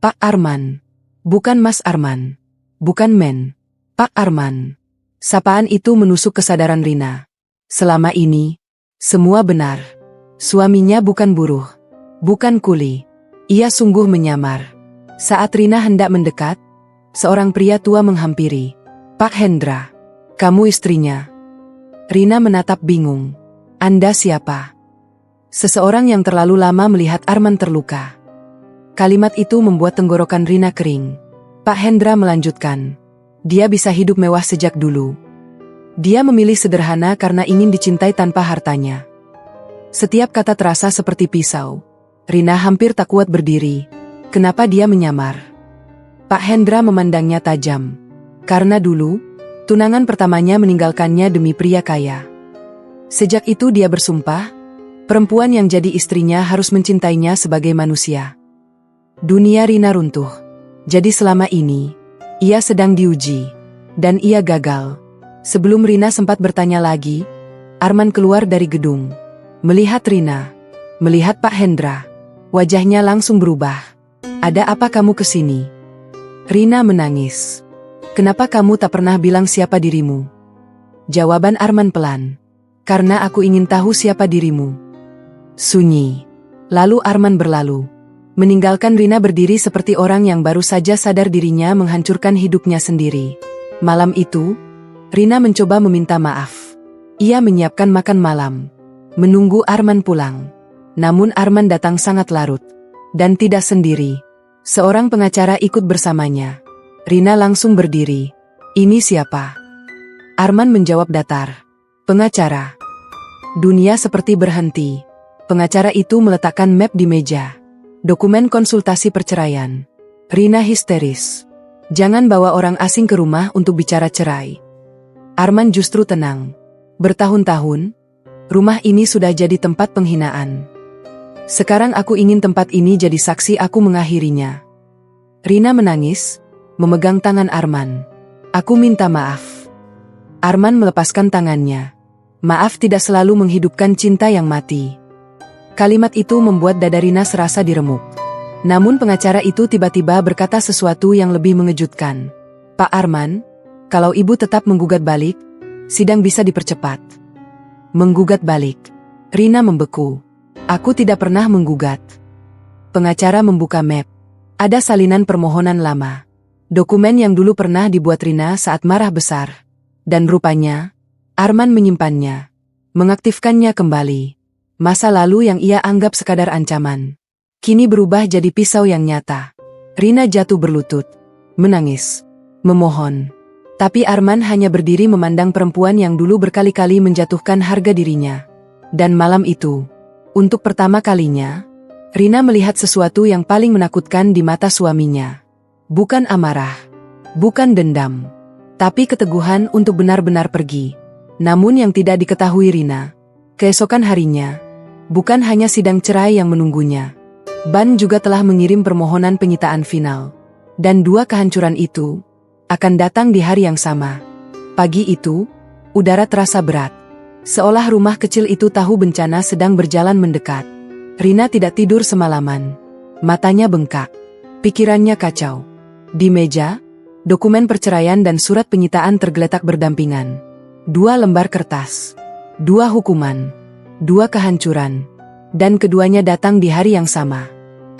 Pak Arman. Bukan Mas Arman. Bukan Men. Pak Arman. Sapaan itu menusuk kesadaran Rina. Selama ini, semua benar. Suaminya bukan buruh. Bukan kuli. Ia sungguh menyamar. Saat Rina hendak mendekat, seorang pria tua menghampiri. Pak Hendra, kamu istrinya. Rina menatap bingung. Anda siapa? Seseorang yang terlalu lama melihat Arman terluka. Kalimat itu membuat tenggorokan Rina kering. Pak Hendra melanjutkan. Dia bisa hidup mewah sejak dulu. Dia memilih sederhana karena ingin dicintai tanpa hartanya. Setiap kata terasa seperti pisau. Rina hampir tak kuat berdiri. Kenapa dia menyamar? Pak Hendra memandangnya tajam. Karena dulu, tunangan pertamanya meninggalkannya demi pria kaya. Sejak itu dia bersumpah, perempuan yang jadi istrinya harus mencintainya sebagai manusia. Dunia Rina runtuh. Jadi selama ini, ia sedang diuji. Dan ia gagal. Sebelum Rina sempat bertanya lagi, Arman keluar dari gedung. Melihat Rina, melihat Pak Hendra, wajahnya langsung berubah. Ada apa kamu kesini? Rina menangis. Kenapa kamu tak pernah bilang siapa dirimu? Jawaban Arman pelan. Karena aku ingin tahu siapa dirimu. Sunyi. Lalu Arman berlalu. Meninggalkan Rina berdiri seperti orang yang baru saja sadar dirinya menghancurkan hidupnya sendiri. Malam itu, Rina mencoba meminta maaf. Ia menyiapkan makan malam. Menunggu Arman pulang. Namun Arman datang sangat larut. Dan tidak sendiri. Seorang pengacara ikut bersamanya. Rina langsung berdiri. Ini siapa? Arman menjawab datar. Pengacara. Dunia seperti berhenti. Pengacara itu meletakkan map di meja. Dokumen konsultasi perceraian. Rina histeris. Jangan bawa orang asing ke rumah untuk bicara cerai. Arman justru tenang. Bertahun-tahun, rumah ini sudah jadi tempat penghinaan. Sekarang aku ingin tempat ini jadi saksi aku mengakhirinya. Rina menangis, memegang tangan Arman. Aku minta maaf. Arman melepaskan tangannya. Maaf tidak selalu menghidupkan cinta yang mati. Kalimat itu membuat dada Rina serasa diremuk. Namun pengacara itu tiba-tiba berkata sesuatu yang lebih mengejutkan. Pak Arman, kalau ibu tetap menggugat balik, sidang bisa dipercepat. Menggugat balik. Rina membeku. Aku tidak pernah menggugat. Pengacara membuka map. Ada salinan permohonan lama. Dokumen yang dulu pernah dibuat Rina saat marah besar. Dan rupanya, Arman menyimpannya. Mengaktifkannya kembali. Masa lalu yang ia anggap sekadar ancaman. Kini berubah jadi pisau yang nyata. Rina jatuh berlutut. Menangis. Memohon. Tapi Arman hanya berdiri memandang perempuan yang dulu berkali-kali menjatuhkan harga dirinya. Dan malam itu, untuk pertama kalinya, Rina melihat sesuatu yang paling menakutkan di mata suaminya. Bukan amarah, bukan dendam, tapi keteguhan untuk benar-benar pergi. Namun yang tidak diketahui Rina, keesokan harinya, bukan hanya sidang cerai yang menunggunya. Ban juga telah mengirim permohonan penyitaan final. Dan dua kehancuran itu akan datang di hari yang sama. Pagi itu, udara terasa berat. Seolah rumah kecil itu tahu bencana sedang berjalan mendekat. Rina tidak tidur semalaman. Matanya bengkak. Pikirannya kacau. Di meja, Dokumen perceraian dan surat penyitaan tergeletak berdampingan. 2 lembar kertas. 2 hukuman. 2 kehancuran. Dan keduanya datang di hari yang sama.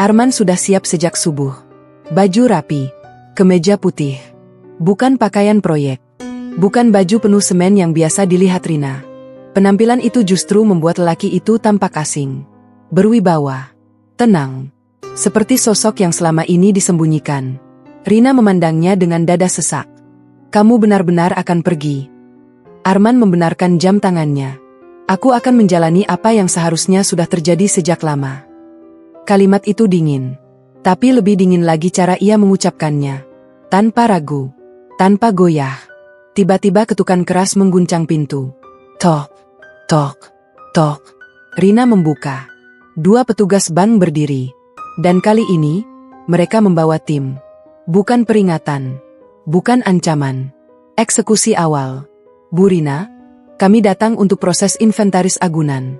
Arman sudah siap sejak subuh. Baju rapi. Kemeja putih. Bukan pakaian proyek. Bukan baju penuh semen yang biasa dilihat Rina. Penampilan itu justru membuat lelaki itu tampak asing. Berwibawa. Tenang. Seperti sosok yang selama ini disembunyikan. Rina memandangnya dengan dada sesak. Kamu benar-benar akan pergi. Arman membenarkan jam tangannya. Aku akan menjalani apa yang seharusnya sudah terjadi sejak lama. Kalimat itu dingin. Tapi lebih dingin lagi cara ia mengucapkannya. Tanpa ragu. Tanpa goyah. Tiba-tiba ketukan keras mengguncang pintu. Tok. Tok, tok. Rina membuka. 2 petugas bank berdiri. Dan kali ini, mereka membawa tim. Bukan peringatan. Bukan ancaman. Eksekusi awal. Bu Rina, kami datang untuk proses inventaris agunan.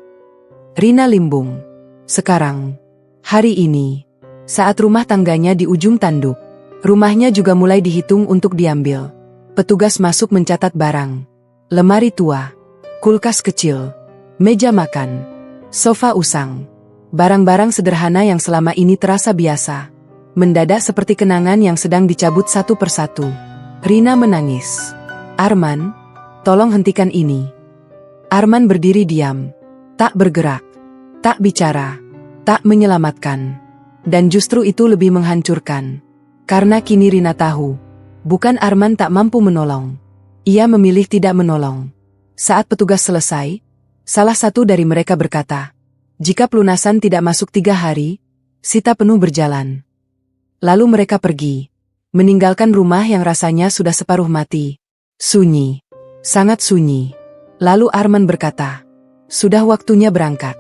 Rina limbung. Sekarang. Hari ini. Saat rumah tangganya di ujung tanduk. Rumahnya juga mulai dihitung untuk diambil. Petugas masuk mencatat barang. Lemari tua. Kulkas kecil, meja makan, sofa usang, barang-barang sederhana yang selama ini terasa biasa, mendadak seperti kenangan yang sedang dicabut satu persatu. Rina menangis. Arman, tolong hentikan ini. Arman berdiri diam, tak bergerak, tak bicara, tak menyelamatkan. Dan justru itu lebih menghancurkan. Karena kini Rina tahu, bukan Arman tak mampu menolong. Ia memilih tidak menolong. Saat petugas selesai, salah satu dari mereka berkata, jika pelunasan tidak masuk 3 hari, sita penuh berjalan. Lalu mereka pergi, meninggalkan rumah yang rasanya sudah separuh mati. Sunyi, sangat sunyi. Lalu Arman berkata, sudah waktunya berangkat.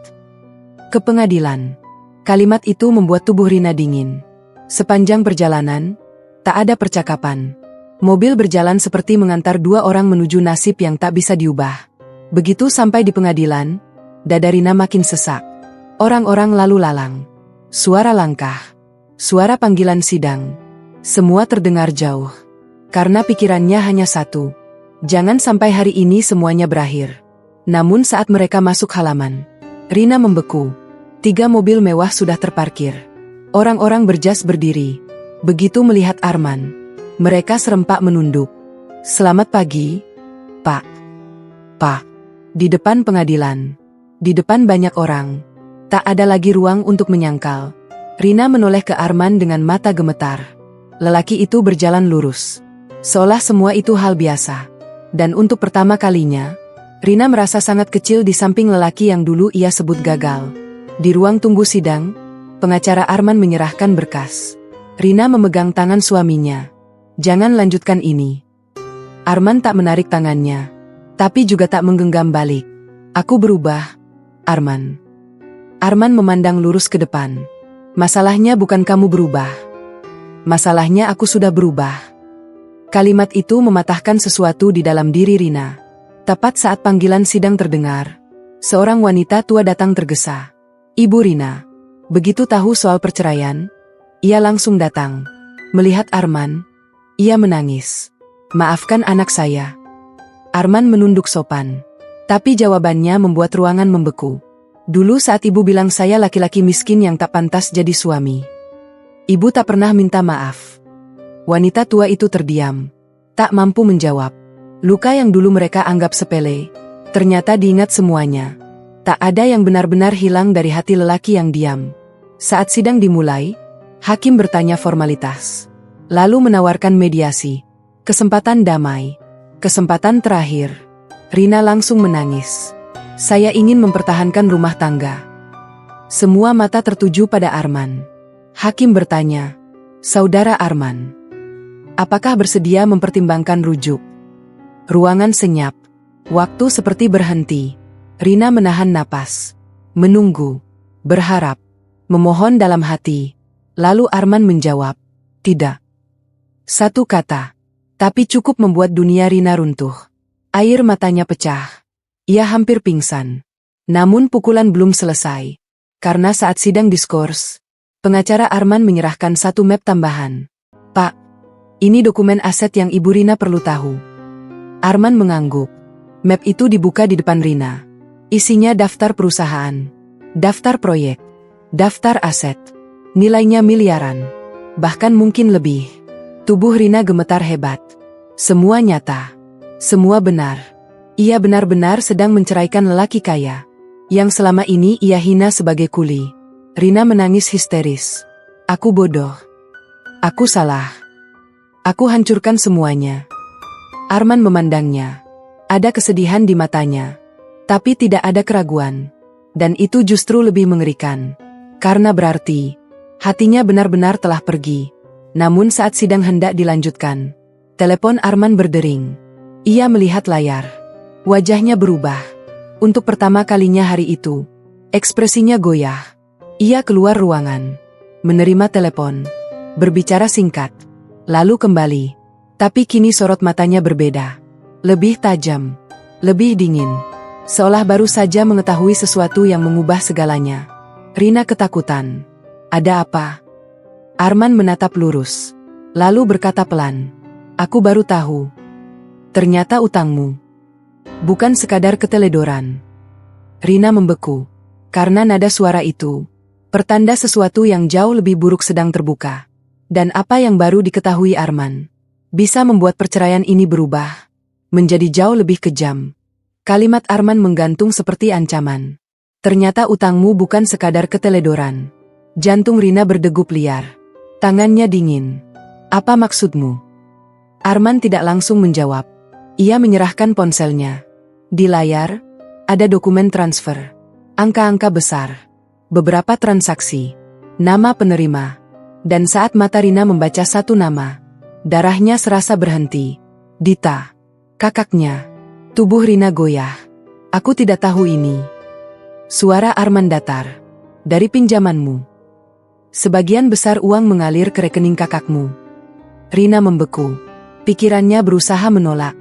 Ke pengadilan. Kalimat itu membuat tubuh Rina dingin. Sepanjang perjalanan, tak ada percakapan. Mobil berjalan seperti mengantar 2 orang menuju nasib yang tak bisa diubah. Begitu sampai di pengadilan, dada Rina makin sesak. Orang-orang lalu lalang. Suara langkah. Suara panggilan sidang. Semua terdengar jauh. Karena pikirannya hanya satu. Jangan sampai hari ini semuanya berakhir. Namun saat mereka masuk halaman, Rina membeku. 3 mobil mewah sudah terparkir. Orang-orang berjas berdiri. Begitu melihat Arman, mereka serempak menunduk. Selamat pagi, Pak. Pak. Di depan pengadilan. Di depan banyak orang. Tak ada lagi ruang untuk menyangkal. Rina menoleh ke Arman dengan mata gemetar. Lelaki itu berjalan lurus. Seolah semua itu hal biasa. Dan untuk pertama kalinya, Rina merasa sangat kecil di samping lelaki yang dulu ia sebut gagal. Di ruang tunggu sidang, pengacara Arman menyerahkan berkas. Rina memegang tangan suaminya. Jangan lanjutkan ini. Arman tak menarik tangannya, tapi juga tak menggenggam balik. Aku berubah, Arman. Arman memandang lurus ke depan. Masalahnya bukan kamu berubah. Masalahnya aku sudah berubah. Kalimat itu mematahkan sesuatu di dalam diri Rina. Tepat saat panggilan sidang terdengar, seorang wanita tua datang tergesa. Ibu Rina. Begitu tahu soal perceraian, ia langsung datang. Melihat Arman, ia menangis. Maafkan anak saya. Arman menunduk sopan. Tapi jawabannya membuat ruangan membeku. Dulu saat ibu bilang saya laki-laki miskin yang tak pantas jadi suami. Ibu tak pernah minta maaf. Wanita tua itu terdiam. Tak mampu menjawab. Luka yang dulu mereka anggap sepele, ternyata diingat semuanya. Tak ada yang benar-benar hilang dari hati lelaki yang diam. Saat sidang dimulai, hakim bertanya formalitas. Lalu menawarkan mediasi. Kesempatan damai. Kesempatan terakhir. Rina langsung menangis. Saya ingin mempertahankan rumah tangga. Semua mata tertuju pada Arman. Hakim bertanya, Saudara Arman, apakah bersedia mempertimbangkan rujuk? Ruangan senyap. Waktu seperti berhenti. Rina menahan napas. Menunggu. Berharap. Memohon dalam hati. Lalu Arman menjawab, tidak. Satu kata. Tapi cukup membuat dunia Rina runtuh. Air matanya pecah. Ia hampir pingsan. Namun pukulan belum selesai. Karena saat sidang diskors, pengacara Arman menyerahkan 1 map tambahan. Pak, Ini dokumen aset yang Ibu Rina perlu tahu. Arman mengangguk. Map itu dibuka di depan Rina. Isinya daftar perusahaan, daftar proyek, daftar aset. Nilainya miliaran. Bahkan mungkin lebih. Tubuh Rina gemetar hebat. Semua nyata. Semua benar. Ia benar-benar sedang menceraikan lelaki kaya yang selama ini ia hina sebagai kuli. Rina menangis histeris. Aku bodoh. Aku salah. Aku hancurkan semuanya. Arman memandangnya. Ada kesedihan di matanya. Tapi tidak ada keraguan. Dan itu justru lebih mengerikan. Karena berarti hatinya benar-benar telah pergi. Namun saat sidang hendak dilanjutkan, telepon Arman berdering. Ia melihat layar. Wajahnya berubah. Untuk pertama kalinya hari itu, ekspresinya goyah. Ia keluar ruangan, menerima telepon, berbicara singkat, lalu kembali. Tapi kini sorot matanya berbeda. Lebih tajam, lebih dingin. Seolah baru saja mengetahui sesuatu yang mengubah segalanya. Rina ketakutan. Ada apa? Arman menatap lurus, lalu berkata pelan. Aku baru tahu. Ternyata utangmu bukan sekadar keteledoran. Rina membeku, karena nada suara itu pertanda sesuatu yang jauh lebih buruk sedang terbuka. Dan apa yang baru diketahui Arman bisa membuat perceraian ini berubah menjadi jauh lebih kejam. Kalimat Arman menggantung seperti ancaman. Ternyata utangmu bukan sekadar keteledoran. Jantung Rina berdegup liar. Tangannya dingin. Apa maksudmu? Arman tidak langsung menjawab. Ia menyerahkan ponselnya. Di layar, ada dokumen transfer. Angka-angka besar. Beberapa transaksi. Nama penerima. Dan saat mata Rina membaca satu nama, darahnya serasa berhenti. Dita. Kakaknya. Tubuh Rina goyah. Aku tidak tahu ini. Suara Arman datar. Dari pinjamanmu. Sebagian besar uang mengalir ke rekening kakakmu. Rina membeku. Pikirannya berusaha menolak.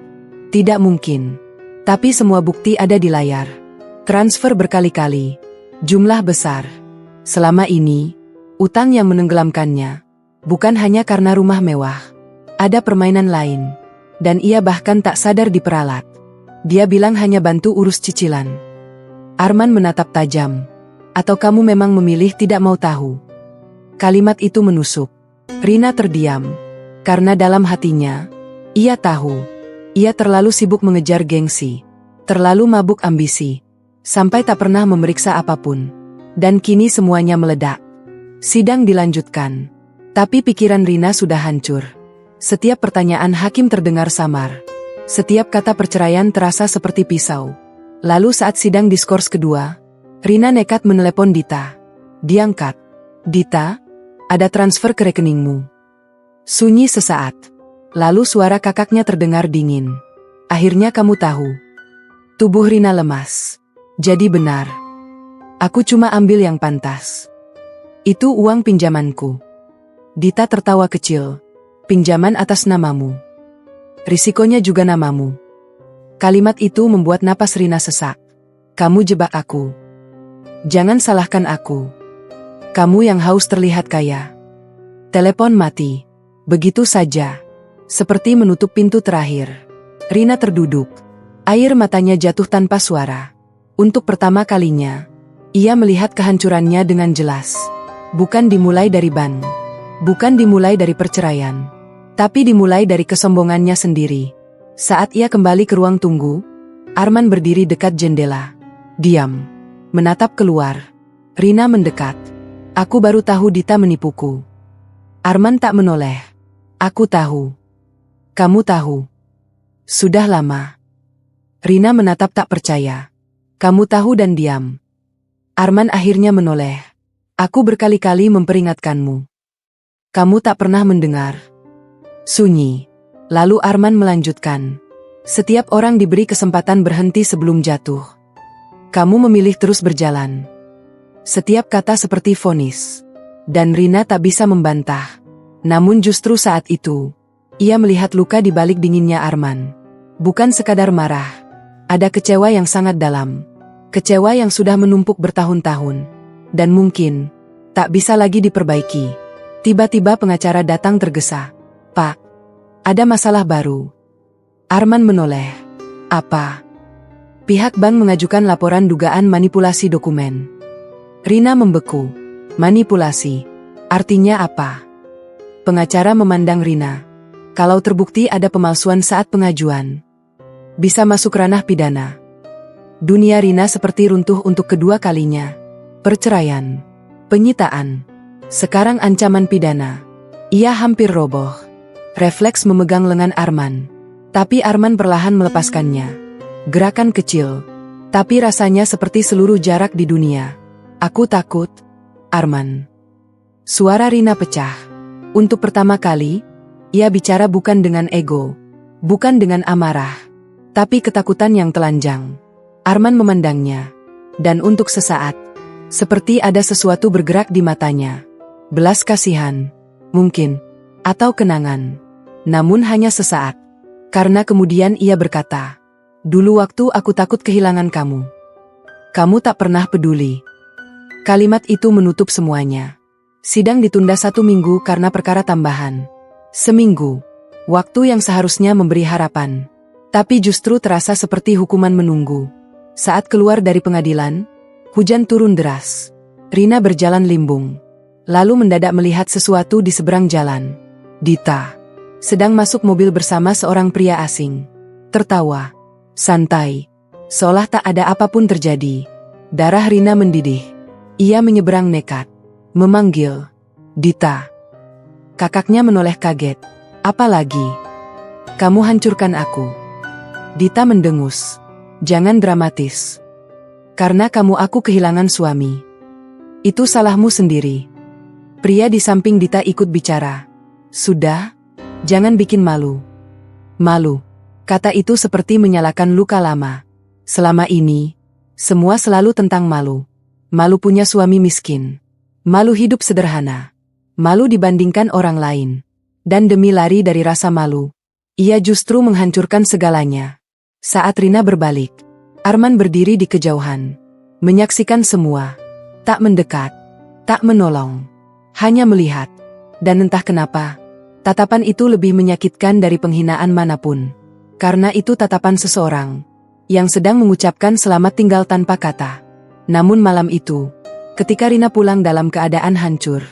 Tidak mungkin. Tapi semua bukti ada di layar. Transfer berkali-kali. Jumlah besar. Selama ini, utang yang menenggelamkannya bukan hanya karena rumah mewah. Ada permainan lain. Dan ia bahkan tak sadar diperalat. Dia bilang hanya bantu urus cicilan. Arman menatap tajam. Atau kamu memang memilih tidak mau tahu? Kalimat itu menusuk. Rina terdiam. Karena dalam hatinya, ia tahu. Ia terlalu sibuk mengejar gengsi. Terlalu mabuk ambisi. Sampai tak pernah memeriksa apapun. Dan kini semuanya meledak. Sidang dilanjutkan. Tapi pikiran Rina sudah hancur. Setiap pertanyaan hakim terdengar samar. Setiap kata perceraian terasa seperti pisau. Lalu saat sidang diskors kedua, Rina nekat menelepon Dita. Diangkat. Dita, ada transfer ke rekeningmu. Sunyi sesaat. Lalu suara kakaknya terdengar dingin. Akhirnya kamu tahu. Tubuh Rina lemas. Jadi benar. Aku cuma ambil yang pantas. Itu uang pinjamanku. Dita tertawa kecil. Pinjaman atas namamu. Risikonya juga namamu. Kalimat itu membuat napas Rina sesak. Kamu jebak aku. Jangan salahkan aku. Kamu yang haus terlihat kaya. Telepon mati. Begitu saja. Seperti menutup pintu terakhir. Rina terduduk. Air matanya jatuh tanpa suara. Untuk pertama kalinya, ia melihat kehancurannya dengan jelas. Bukan dimulai dari ban. Bukan dimulai dari perceraian. Tapi dimulai dari kesombongannya sendiri. Saat ia kembali ke ruang tunggu, Arman berdiri dekat jendela. Diam. Menatap keluar. Rina mendekat. Aku baru tahu Dita menipuku. Arman tak menoleh. Aku tahu. Kamu tahu. Sudah lama. Rina menatap tak percaya. Kamu tahu dan diam. Arman akhirnya menoleh. Aku berkali-kali memperingatkanmu. Kamu tak pernah mendengar. Sunyi. Lalu Arman melanjutkan. Setiap orang diberi kesempatan berhenti sebelum jatuh. Kamu memilih terus berjalan. Setiap kata seperti vonis. Dan Rina tak bisa membantah. Namun justru saat itu, ia melihat luka di balik dinginnya Arman. Bukan sekadar marah. Ada kecewa yang sangat dalam. Kecewa yang sudah menumpuk bertahun-tahun. Dan mungkin tak bisa lagi diperbaiki. Tiba-tiba pengacara datang tergesa. Pak, Ada masalah baru. Arman menoleh. Apa? Pihak bank mengajukan laporan dugaan manipulasi dokumen. Rina membeku. Manipulasi. Artinya apa? Pengacara memandang Rina. Kalau terbukti ada pemalsuan saat pengajuan, bisa masuk ranah pidana. Dunia Rina seperti runtuh untuk kedua kalinya. Perceraian. Penyitaan. Sekarang ancaman pidana. Ia hampir roboh. Refleks memegang lengan Arman. Tapi Arman perlahan melepaskannya. Gerakan kecil. Tapi rasanya seperti seluruh jarak di dunia. Aku takut, Arman. Suara Rina pecah. Untuk pertama kali, ia bicara bukan dengan ego. Bukan dengan amarah. Tapi ketakutan yang telanjang. Arman memandangnya. Dan untuk sesaat, seperti ada sesuatu bergerak di matanya. Belas kasihan, mungkin, atau kenangan. Namun hanya sesaat. Karena kemudian ia berkata, dulu waktu aku takut kehilangan kamu. Kamu tak pernah peduli. Kalimat itu menutup semuanya. Sidang ditunda 1 minggu karena perkara tambahan. Seminggu. Waktu yang seharusnya memberi harapan. Tapi justru terasa seperti hukuman menunggu. Saat keluar dari pengadilan, hujan turun deras. Rina berjalan limbung. Lalu mendadak melihat sesuatu di seberang jalan. Dita sedang masuk mobil bersama seorang pria asing. Tertawa. Santai. Seolah tak ada apapun terjadi. Darah Rina mendidih. Ia menyeberang nekat. Memanggil. Dita. Kakaknya menoleh kaget. Apa lagi? Kamu hancurkan aku. Dita mendengus. Jangan dramatis. Karena kamu aku kehilangan suami. Itu salahmu sendiri. Pria di samping Dita ikut bicara. Sudah, jangan bikin malu. Malu. Kata itu seperti menyalakan luka lama. Selama ini, semua selalu tentang malu. Malu punya suami miskin. Malu hidup sederhana. Malu dibandingkan orang lain. Dan demi lari dari rasa malu, ia justru menghancurkan segalanya. Saat Rina berbalik, Arman berdiri di kejauhan. Menyaksikan semua. Tak mendekat. Tak menolong. Hanya melihat. Dan entah kenapa, tatapan itu lebih menyakitkan dari penghinaan manapun. Karena itu tatapan seseorang yang sedang mengucapkan selamat tinggal tanpa kata. Namun malam itu, ketika Rina pulang dalam keadaan hancur,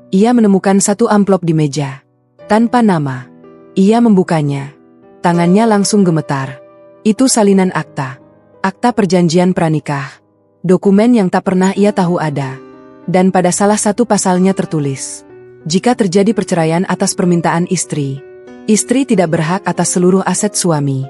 ia menemukan satu amplop di meja. Tanpa nama. Ia membukanya. Tangannya langsung gemetar. Itu salinan akta. Akta perjanjian pranikah. Dokumen yang tak pernah ia tahu ada. Dan pada salah satu pasalnya tertulis, jika terjadi perceraian atas permintaan istri, istri tidak berhak atas seluruh aset suami.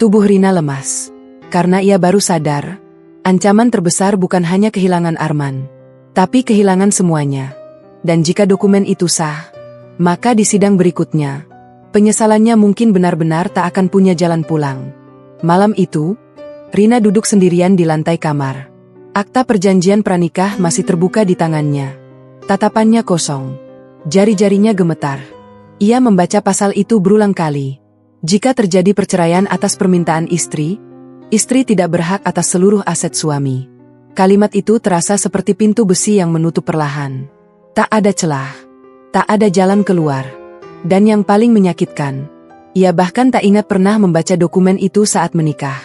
Tubuh Rina lemas. Karena ia baru sadar, ancaman terbesar bukan hanya kehilangan Arman, tapi kehilangan semuanya. Dan jika dokumen itu sah, maka di sidang berikutnya, penyesalannya mungkin benar-benar tak akan punya jalan pulang. Malam itu, Rina duduk sendirian di lantai kamar. Akta perjanjian pranikah masih terbuka di tangannya. Tatapannya kosong. Jari-jarinya gemetar. Ia membaca pasal itu berulang kali. Jika terjadi perceraian atas permintaan istri, istri tidak berhak atas seluruh aset suami. Kalimat itu terasa seperti pintu besi yang menutup perlahan. Tak ada celah. Tak ada jalan keluar. Dan yang paling menyakitkan, ia bahkan tak ingat pernah membaca dokumen itu saat menikah.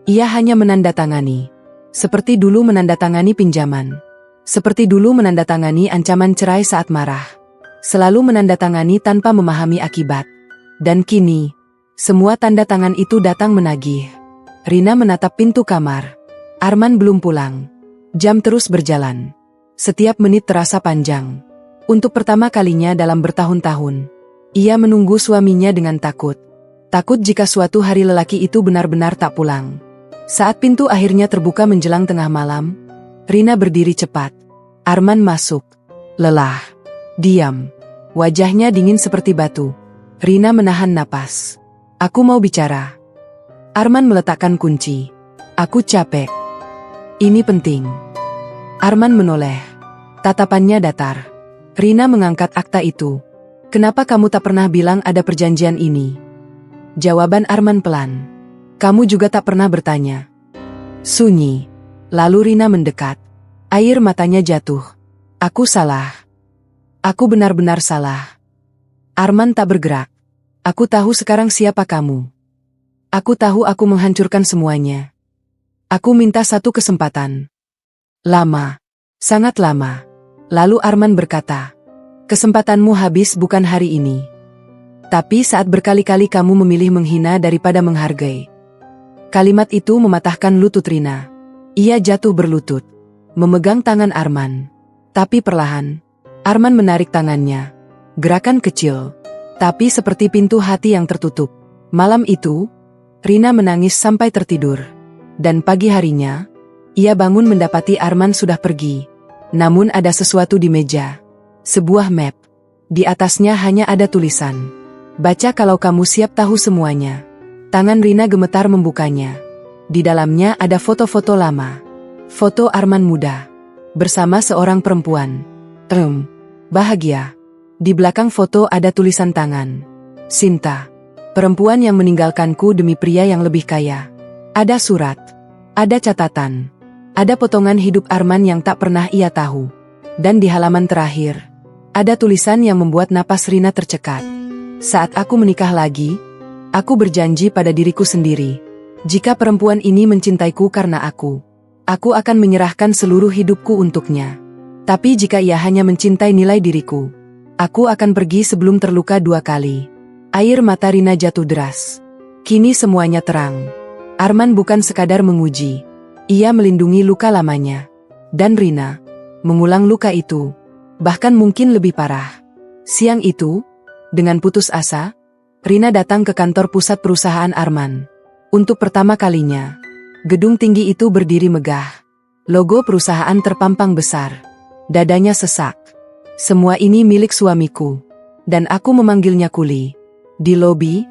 Ia hanya menandatangani. Seperti dulu menandatangani pinjaman. Seperti dulu menandatangani ancaman cerai saat marah. Selalu menandatangani tanpa memahami akibat. Dan kini, semua tanda tangan itu datang menagih. Rina menatap pintu kamar. Arman belum pulang. Jam terus berjalan. Setiap menit terasa panjang. Untuk pertama kalinya dalam bertahun-tahun, ia menunggu suaminya dengan takut. Takut jika suatu hari lelaki itu benar-benar tak pulang. Saat pintu akhirnya terbuka menjelang tengah malam, Rina berdiri cepat. Arman masuk. Lelah. Diam. Wajahnya dingin seperti batu. Rina menahan napas. Aku mau bicara. Arman meletakkan kunci. Aku capek. Ini penting. Arman menoleh. Tatapannya datar. Rina mengangkat akta itu. Kenapa kamu tak pernah bilang ada perjanjian ini? Jawaban Arman pelan. Kamu juga tak pernah bertanya. Sunyi. Lalu Rina mendekat. Air matanya jatuh. Aku salah. Aku benar-benar salah. Arman tak bergerak. Aku tahu sekarang siapa kamu. Aku tahu aku menghancurkan semuanya. Aku minta satu kesempatan. Lama. Sangat lama. Lalu Arman berkata, kesempatanmu habis bukan hari ini. Tapi saat berkali-kali kamu memilih menghina daripada menghargai. Kalimat itu mematahkan lutut Rina. Ia jatuh berlutut, memegang tangan Arman. Tapi perlahan, Arman menarik tangannya. Gerakan kecil, tapi seperti pintu hati yang tertutup. Malam itu, Rina menangis sampai tertidur. Dan pagi harinya, ia bangun mendapati Arman sudah pergi. Namun ada sesuatu di meja. Sebuah map. Di atasnya hanya ada tulisan. Baca kalau kamu siap tahu semuanya. Tangan Rina gemetar membukanya. Di dalamnya ada foto-foto lama. Foto Arman muda. Bersama seorang perempuan. Bahagia. Di belakang foto ada tulisan tangan. Sinta. Perempuan yang meninggalkanku demi pria yang lebih kaya. Ada surat. Ada catatan. Ada potongan hidup Arman yang tak pernah ia tahu. Dan di halaman terakhir, ada tulisan yang membuat napas Rina tercekat. Saat aku menikah lagi, aku berjanji pada diriku sendiri. Jika perempuan ini mencintaiku karena aku akan menyerahkan seluruh hidupku untuknya. Tapi jika ia hanya mencintai nilai diriku, aku akan pergi sebelum terluka 2 kali. Air mata Rina jatuh deras. Kini semuanya terang. Arman bukan sekadar menguji. Ia melindungi luka lamanya. Dan Rina mengulang luka itu. Bahkan mungkin lebih parah. Siang itu, dengan putus asa, Rina datang ke kantor pusat perusahaan Arman. Untuk pertama kalinya, gedung tinggi itu berdiri megah. Logo perusahaan terpampang besar. Dadanya sesak. Semua ini milik suamiku. Dan aku memanggilnya Kuli. Di lobi,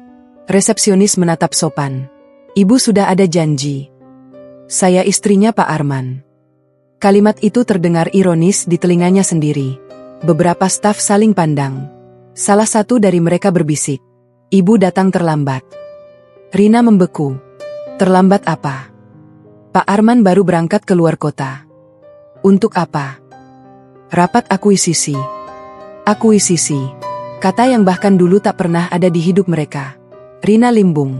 resepsionis menatap sopan. Ibu sudah ada janji. Saya istrinya Pak Arman. Kalimat itu terdengar ironis di telinganya sendiri. Beberapa staf saling pandang. Salah satu dari mereka berbisik. Ibu datang terlambat. Rina membeku. Terlambat apa? Pak Arman baru berangkat ke luar kota. Untuk apa? Rapat akuisisi. Akuisisi. Kata yang bahkan dulu tak pernah ada di hidup mereka. Rina limbung.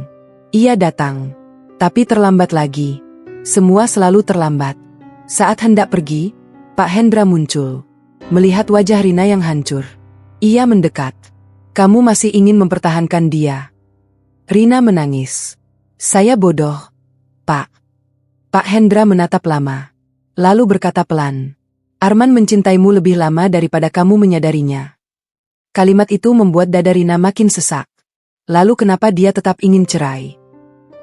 Ia datang. Tapi terlambat lagi. Semua selalu terlambat. Saat hendak pergi, Pak Hendra muncul. Melihat wajah Rina yang hancur. Ia mendekat. Kamu masih ingin mempertahankan dia. Rina menangis. Saya bodoh, Pak. Pak Hendra menatap lama. Lalu berkata pelan. Arman mencintaimu lebih lama daripada kamu menyadarinya. Kalimat itu membuat dada Rina makin sesak. Lalu kenapa dia tetap ingin cerai?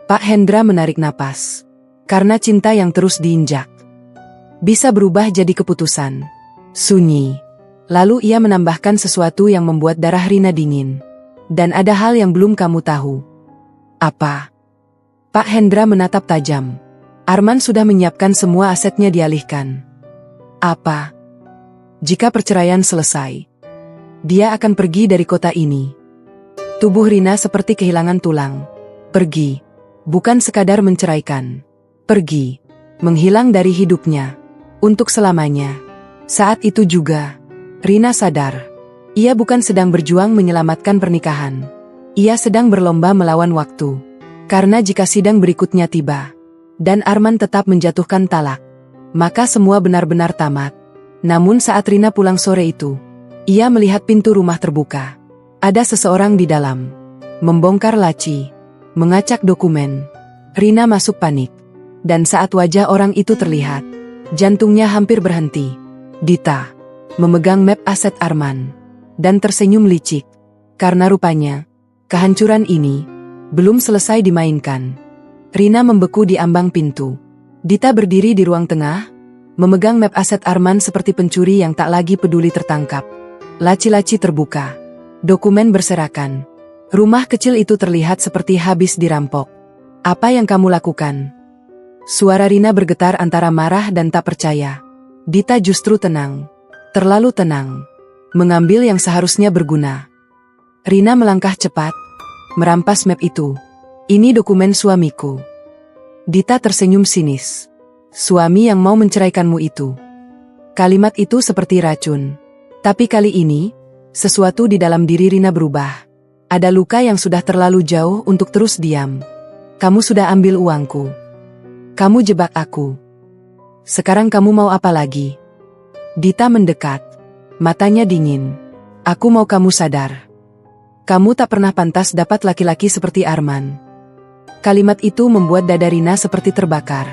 Pak Hendra menarik napas. Karena cinta yang terus diinjak bisa berubah jadi keputusan. Sunyi. Lalu ia menambahkan sesuatu yang membuat darah Rina dingin. Dan ada hal yang belum kamu tahu. Apa? Pak Hendra menatap tajam. Arman sudah menyiapkan semua asetnya dialihkan. Apa? Jika perceraian selesai, dia akan pergi dari kota ini. Tubuh Rina seperti kehilangan tulang. Pergi. Bukan sekadar menceraikan. Pergi. Menghilang dari hidupnya. Untuk selamanya. Saat itu juga, Rina sadar. Ia bukan sedang berjuang menyelamatkan pernikahan. Ia sedang berlomba melawan waktu. Karena jika sidang berikutnya tiba, dan Arman tetap menjatuhkan talak, maka semua benar-benar tamat. Namun saat Rina pulang sore itu, ia melihat pintu rumah terbuka. Ada seseorang di dalam. Membongkar laci. Mengacak dokumen. Rina masuk panik. Dan saat wajah orang itu terlihat, jantungnya hampir berhenti. Dita memegang map aset Arman. Dan tersenyum licik. Karena rupanya, kehancuran ini belum selesai dimainkan. Rina membeku di ambang pintu. Dita berdiri di ruang tengah, memegang map aset Arman seperti pencuri yang tak lagi peduli tertangkap. Laci-laci terbuka. Dokumen berserakan. Rumah kecil itu terlihat seperti habis dirampok. Apa yang kamu lakukan? Suara Rina bergetar antara marah dan tak percaya. Dita justru tenang. Terlalu tenang. Mengambil yang seharusnya berguna. Rina melangkah cepat, merampas map itu. Ini dokumen suamiku. Dita tersenyum sinis. Suami yang mau menceraikanmu itu. Kalimat itu seperti racun. Tapi kali ini, sesuatu di dalam diri Rina berubah. Ada luka yang sudah terlalu jauh untuk terus diam. Kamu sudah ambil uangku. Kamu jebak aku. Sekarang kamu mau apa lagi? Dita mendekat. Matanya dingin. Aku mau kamu sadar. Kamu tak pernah pantas dapat laki-laki seperti Arman. Kalimat itu membuat dada Rina seperti terbakar.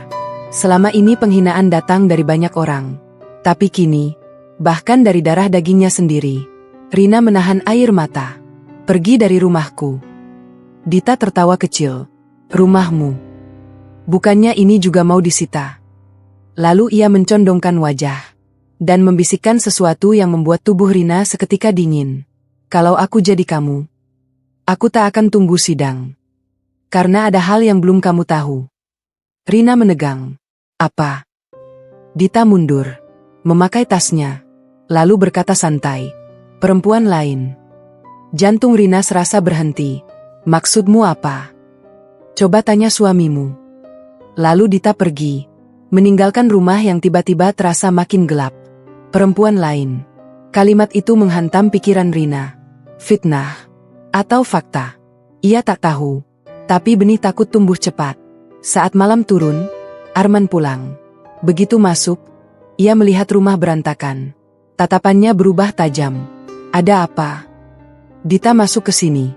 Selama ini penghinaan datang dari banyak orang. Tapi kini, bahkan dari darah dagingnya sendiri, Rina menahan air mata. Pergi dari rumahku. Dita tertawa kecil. Rumahmu. Bukannya ini juga mau disita? Lalu ia mencondongkan wajah dan membisikkan sesuatu yang membuat tubuh Rina seketika dingin. Kalau aku jadi kamu, aku tak akan tunggu sidang. Karena ada hal yang belum kamu tahu. Rina menegang. Apa? Dita mundur, memakai tasnya, lalu berkata santai. Perempuan lain. Jantung Rina serasa berhenti. Maksudmu apa? Coba tanya suamimu. Lalu Dita pergi, meninggalkan rumah yang tiba-tiba terasa makin gelap. Perempuan lain. Kalimat itu menghantam pikiran Rina. Fitnah. Atau fakta. Ia tak tahu. Tapi benih takut tumbuh cepat. Saat malam turun, Arman pulang. Begitu masuk, ia melihat rumah berantakan. Tatapannya berubah tajam. Ada apa? Dita masuk ke sini.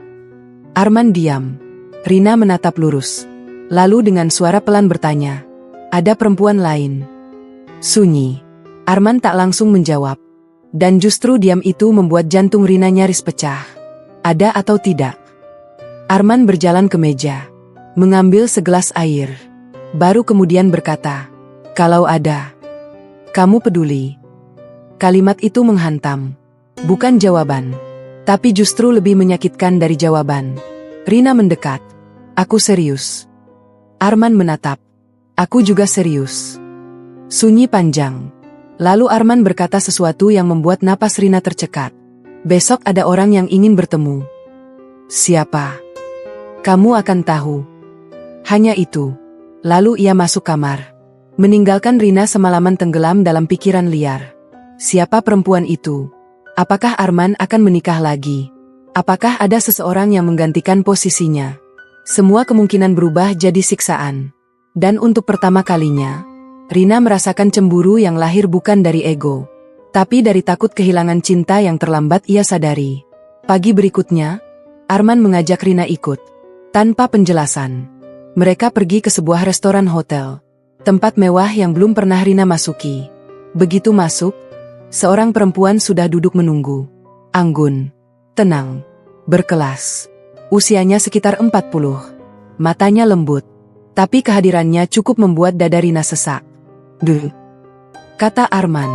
Arman diam. Rina menatap lurus. Lalu dengan suara pelan bertanya. Ada perempuan lain. Sunyi. Arman tak langsung menjawab. Dan justru diam itu membuat jantung Rina nyaris pecah. Ada atau tidak? Arman berjalan ke meja. Mengambil segelas air. Baru kemudian berkata. Kalau ada. Kamu peduli. Kalimat itu menghantam. Bukan jawaban. Tapi justru lebih menyakitkan dari jawaban. Rina mendekat. Aku serius. Arman menatap. Aku juga serius. Sunyi panjang. Lalu Arman berkata sesuatu yang membuat napas Rina tercekat. Besok ada orang yang ingin bertemu. Siapa? Kamu akan tahu. Hanya itu. Lalu ia masuk kamar. Meninggalkan Rina semalaman tenggelam dalam pikiran liar. Siapa perempuan itu? Apakah Arman akan menikah lagi? Apakah ada seseorang yang menggantikan posisinya? Semua kemungkinan berubah jadi siksaan. Dan untuk pertama kalinya, Rina merasakan cemburu yang lahir bukan dari ego, tapi dari takut kehilangan cinta yang terlambat ia sadari. Pagi berikutnya, Arman mengajak Rina ikut. Tanpa penjelasan, mereka pergi ke sebuah restoran hotel, tempat mewah yang belum pernah Rina masuki. Begitu masuk, seorang perempuan sudah duduk menunggu. Anggun, tenang, berkelas. Usianya sekitar 40. Matanya lembut, tapi kehadirannya cukup membuat dada Rina sesak. Duh, kata Arman.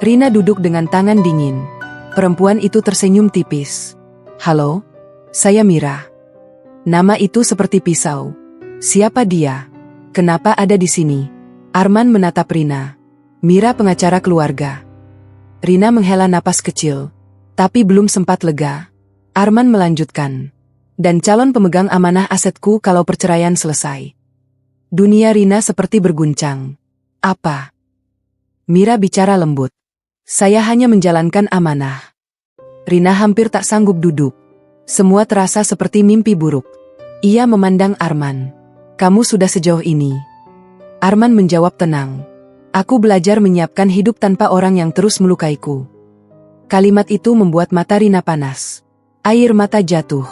Rina duduk dengan tangan dingin. Perempuan itu tersenyum tipis. Halo, saya Mira. Nama itu seperti pisau. Siapa dia? Kenapa ada di sini? Arman menatap Rina. Mira pengacara keluarga. Rina menghela napas kecil. Tapi belum sempat lega. Arman melanjutkan. Dan calon pemegang amanah asetku kalau perceraian selesai. Dunia Rina seperti berguncang. Apa? Mira bicara lembut. Saya hanya menjalankan amanah. Rina hampir tak sanggup duduk. Semua terasa seperti mimpi buruk. Ia memandang Arman. Kamu sudah sejauh ini. Arman menjawab tenang. Aku belajar menyiapkan hidup tanpa orang yang terus melukaiku. Kalimat itu membuat mata Rina panas. Air mata jatuh.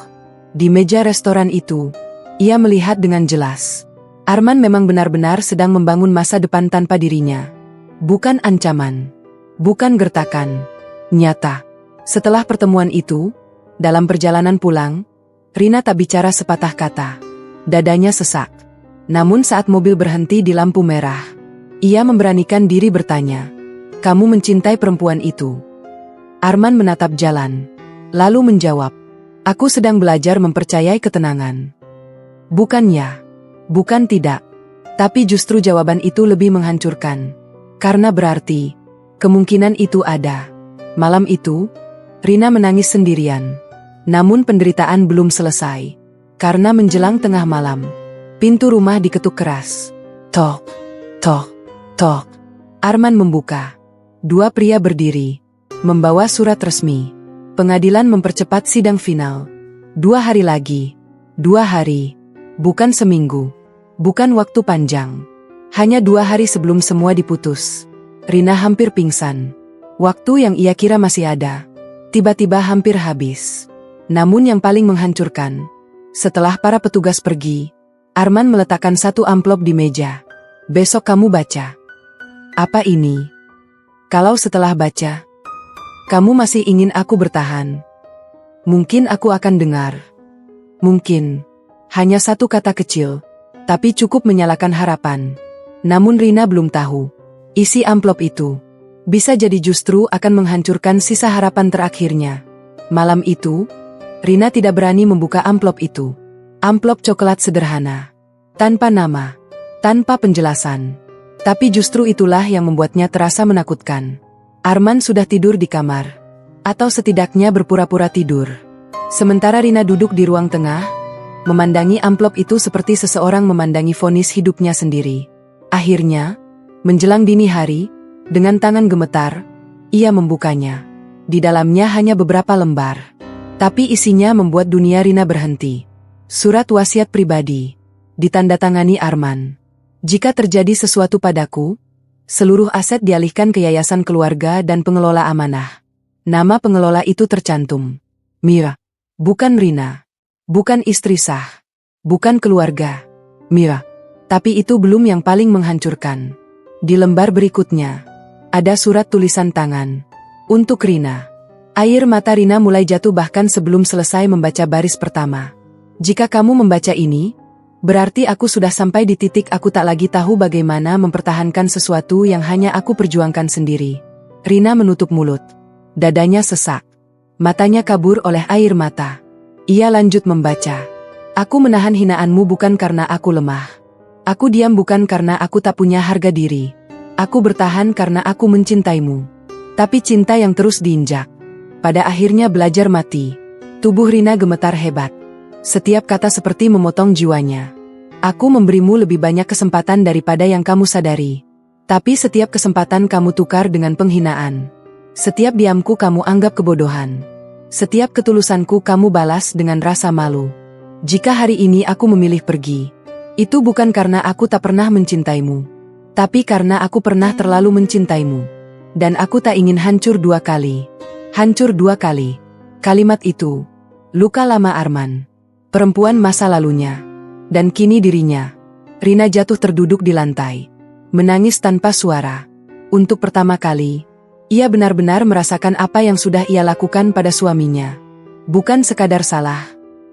Di meja restoran itu, ia melihat dengan jelas. Arman memang benar-benar sedang membangun masa depan tanpa dirinya. Bukan ancaman. Bukan gertakan. Nyata. Setelah pertemuan itu, dalam perjalanan pulang, Rina tak bicara sepatah kata. Dadanya sesak. Namun saat mobil berhenti di lampu merah, ia memberanikan diri bertanya, "Kamu mencintai perempuan itu?" Arman menatap jalan, lalu menjawab, "Aku sedang belajar mempercayai ketenangan." Bukan ya, bukan tidak. Tapi justru jawaban itu lebih menghancurkan. Karena berarti, kemungkinan itu ada. Malam itu, Rina menangis sendirian. Namun penderitaan belum selesai. Karena menjelang tengah malam, pintu rumah diketuk keras. Tok, tok, tok. Arman membuka. Dua pria berdiri, membawa surat resmi. Pengadilan mempercepat sidang final. 2 hari lagi. 2 hari. Bukan seminggu. Bukan waktu panjang. Hanya 2 hari sebelum semua diputus. Rina hampir pingsan. Waktu yang ia kira masih ada, tiba-tiba hampir habis. Namun yang paling menghancurkan, setelah para petugas pergi, Arman meletakkan satu amplop di meja. Besok kamu baca. Apa ini? Kalau setelah baca, kamu masih ingin aku bertahan, mungkin aku akan dengar. Mungkin. Hanya satu kata kecil, tapi cukup menyalakan harapan. Namun Rina belum tahu, isi amplop itu bisa jadi justru akan menghancurkan sisa harapan terakhirnya. Malam itu, Rina tidak berani membuka amplop itu. Amplop coklat sederhana. Tanpa nama. Tanpa penjelasan. Tapi justru itulah yang membuatnya terasa menakutkan. Arman sudah tidur di kamar. Atau setidaknya berpura-pura tidur. Sementara Rina duduk di ruang tengah, memandangi amplop itu seperti seseorang memandangi vonis hidupnya sendiri. Akhirnya, menjelang dini hari, dengan tangan gemetar, ia membukanya. Di dalamnya hanya beberapa lembar. Tapi isinya membuat dunia Rina berhenti. Surat wasiat pribadi. Ditandatangani Arman. Jika terjadi sesuatu padaku, seluruh aset dialihkan ke yayasan keluarga dan pengelola amanah. Nama pengelola itu tercantum. Mira. Bukan Rina. Bukan istri sah. Bukan keluarga. Mira. Tapi itu belum yang paling menghancurkan. Di lembar berikutnya, ada surat tulisan tangan. Untuk Rina. Air mata Rina mulai jatuh bahkan sebelum selesai membaca baris pertama. Jika kamu membaca ini, berarti aku sudah sampai di titik aku tak lagi tahu bagaimana mempertahankan sesuatu yang hanya aku perjuangkan sendiri. Rina menutup mulut. Dadanya sesak. Matanya kabur oleh air mata. Ia lanjut membaca. Aku menahan hinaanmu bukan karena aku lemah. Aku diam bukan karena aku tak punya harga diri. Aku bertahan karena aku mencintaimu. Tapi cinta yang terus diinjak, pada akhirnya belajar mati. Tubuh Rina gemetar hebat. Setiap kata seperti memotong jiwanya. Aku memberimu lebih banyak kesempatan daripada yang kamu sadari. Tapi setiap kesempatan kamu tukar dengan penghinaan. Setiap diamku kamu anggap kebodohan. Setiap ketulusanku kamu balas dengan rasa malu. Jika hari ini aku memilih pergi, itu bukan karena aku tak pernah mencintaimu, tapi karena aku pernah terlalu mencintaimu. Dan aku tak ingin hancur 2 kali. Hancur 2 kali. Kalimat itu, luka lama Arman. Perempuan masa lalunya. Dan kini dirinya. Rina jatuh terduduk di lantai. Menangis tanpa suara. Untuk pertama kali, ia benar-benar merasakan apa yang sudah ia lakukan pada suaminya. Bukan sekadar salah,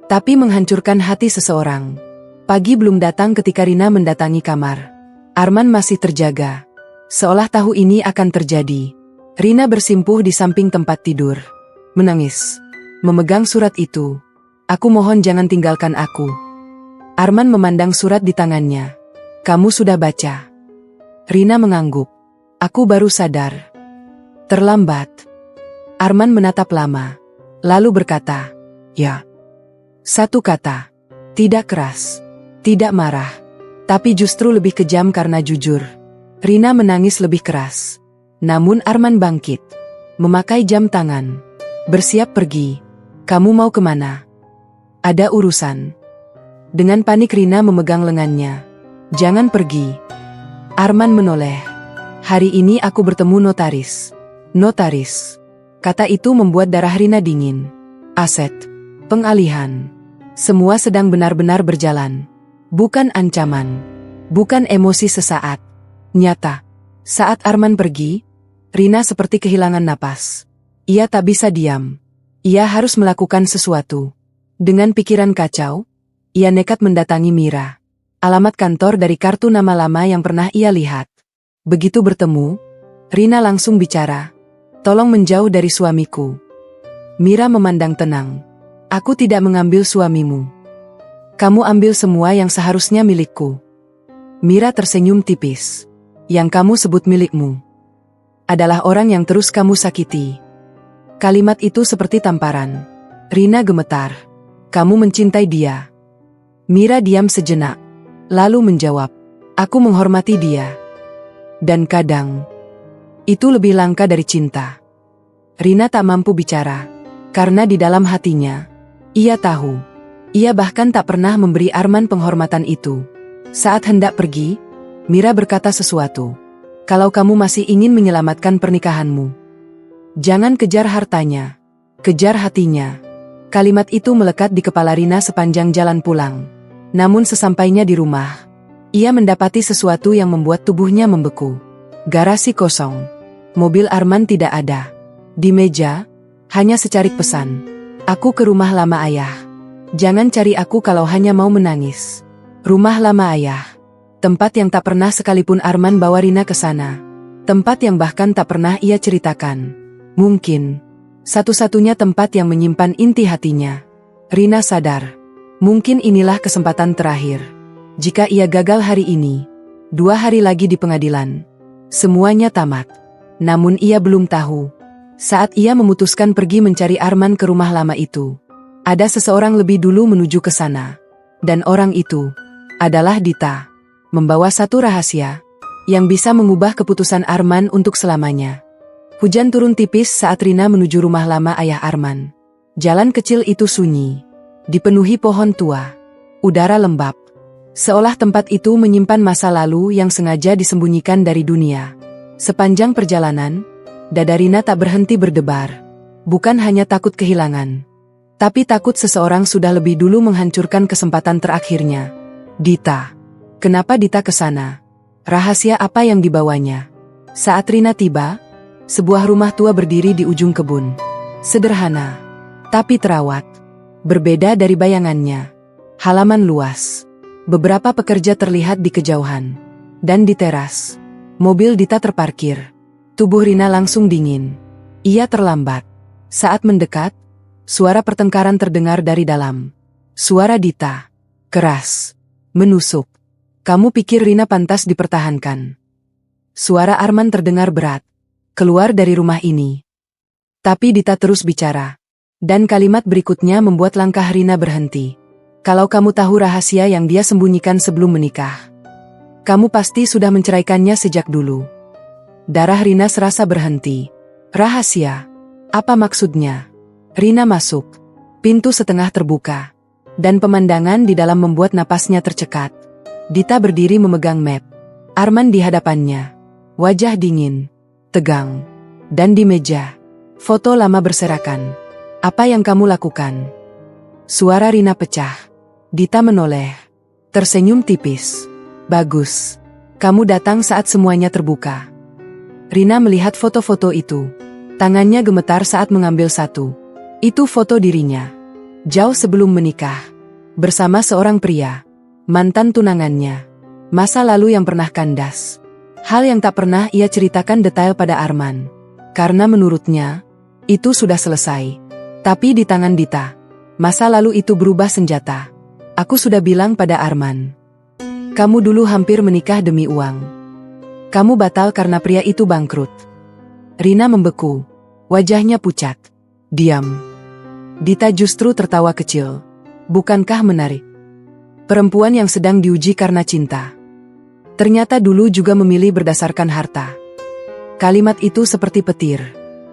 tapi menghancurkan hati seseorang. Pagi belum datang ketika Rina mendatangi kamar. Arman masih terjaga. Seolah tahu ini akan terjadi. Rina bersimpuh di samping tempat tidur. Menangis. Memegang surat itu. Aku mohon jangan tinggalkan aku. Arman memandang surat di tangannya. Kamu sudah baca? Rina mengangguk. Aku baru sadar. Terlambat. Arman menatap lama. Lalu berkata, ya. Satu kata. Tidak keras. Tidak marah. Tapi justru lebih kejam karena jujur. Rina menangis lebih keras. Namun Arman bangkit. Memakai jam tangan. Bersiap pergi. Kamu mau kemana? Ada urusan. Dengan panik Rina memegang lengannya. Jangan pergi. Arman menoleh. Hari ini aku bertemu notaris. Notaris. Kata itu membuat darah Rina dingin. Aset. Pengalihan. Semua sedang benar-benar berjalan. Bukan ancaman. Bukan emosi sesaat. Nyata. Saat Arman pergi, Rina seperti kehilangan napas. Ia tak bisa diam. Ia harus melakukan sesuatu. Dengan pikiran kacau, ia nekat mendatangi Mira. Alamat kantor dari kartu nama lama yang pernah ia lihat. Begitu bertemu, Rina langsung bicara. Tolong menjauh dari suamiku. Mira memandang tenang. Aku tidak mengambil suamimu. Kamu ambil semua yang seharusnya milikku. Mira tersenyum tipis. Yang kamu sebut milikmu adalah orang yang terus kamu sakiti. Kalimat itu seperti tamparan. Rina gemetar. Kamu mencintai dia. Mira diam sejenak. Lalu menjawab. Aku menghormati dia. Dan kadang, itu lebih langka dari cinta. Rina tak mampu bicara. Karena di dalam hatinya, Ia tahu. Ia bahkan tak pernah memberi Arman penghormatan itu. Saat hendak pergi, Mira berkata sesuatu. Kalau kamu masih ingin menyelamatkan pernikahanmu, jangan kejar hartanya, kejar hatinya. Kalimat itu melekat di kepala Rina sepanjang jalan pulang. Namun sesampainya di rumah, ia mendapati sesuatu yang membuat tubuhnya membeku. Garasi kosong. Mobil Arman tidak ada. Di meja, hanya secarik pesan. Aku ke rumah lama ayah. Jangan cari aku kalau hanya mau menangis. Rumah lama ayah. Tempat yang tak pernah sekalipun Arman bawa Rina ke sana. Tempat yang bahkan tak pernah ia ceritakan. Mungkin satu-satunya tempat yang menyimpan inti hatinya. Rina sadar. Mungkin inilah kesempatan terakhir. Jika ia gagal hari ini, 2 hari lagi di pengadilan, semuanya tamat. Namun ia belum tahu. Saat ia memutuskan pergi mencari Arman ke rumah lama itu, ada seseorang lebih dulu menuju ke sana. Dan orang itu adalah Dita. Membawa satu rahasia yang bisa mengubah keputusan Arman untuk selamanya. Hujan turun tipis saat Rina menuju rumah lama ayah Arman. Jalan kecil itu sunyi, dipenuhi pohon tua. Udara lembab. Seolah tempat itu menyimpan masa lalu yang sengaja disembunyikan dari dunia. Sepanjang perjalanan, dada Rina tak berhenti berdebar. Bukan hanya takut kehilangan, tapi takut seseorang sudah lebih dulu menghancurkan kesempatan terakhirnya. Dita. Kenapa Dita ke sana? Rahasia apa yang dibawanya? Saat Rina tiba, sebuah rumah tua berdiri di ujung kebun. Sederhana, tapi terawat. Berbeda dari bayangannya. Halaman luas. Beberapa pekerja terlihat di kejauhan. Dan di teras, mobil Dita terparkir. Tubuh Rina langsung dingin. Ia terlambat. Saat mendekat, suara pertengkaran terdengar dari dalam. Suara Dita. Keras. Menusuk. Kamu pikir Rina pantas dipertahankan? Suara Arman terdengar berat. Keluar dari rumah ini. Tapi Dita terus bicara. Dan kalimat berikutnya membuat langkah Rina berhenti. Kalau kamu tahu rahasia yang dia sembunyikan sebelum menikah, kamu pasti sudah menceraikannya sejak dulu. Darah Rina serasa berhenti. Rahasia? Apa maksudnya? Rina masuk. Pintu setengah terbuka. Dan pemandangan di dalam membuat napasnya tercekat. Dita berdiri memegang map. Arman di hadapannya. Wajah dingin. Tegang. Dan di meja, foto lama berserakan. Apa yang kamu lakukan? Suara Rina pecah. Dita menoleh. Tersenyum tipis. Bagus. Kamu datang saat semuanya terbuka. Rina melihat foto-foto itu. Tangannya gemetar saat mengambil satu. Itu foto dirinya. Jauh sebelum menikah. Bersama seorang pria. Mantan tunangannya. Masa lalu yang pernah kandas. Hal yang tak pernah ia ceritakan detail pada Arman. Karena menurutnya, itu sudah selesai. Tapi di tangan Dita, masa lalu itu berubah senjata. Aku sudah bilang pada Arman. Kamu dulu hampir menikah demi uang. Kamu batal karena pria itu bangkrut. Rina membeku. Wajahnya pucat. Diam. Dita justru tertawa kecil. Bukankah menarik? Perempuan yang sedang diuji karena cinta. Ternyata dulu juga memilih berdasarkan harta. Kalimat itu seperti petir.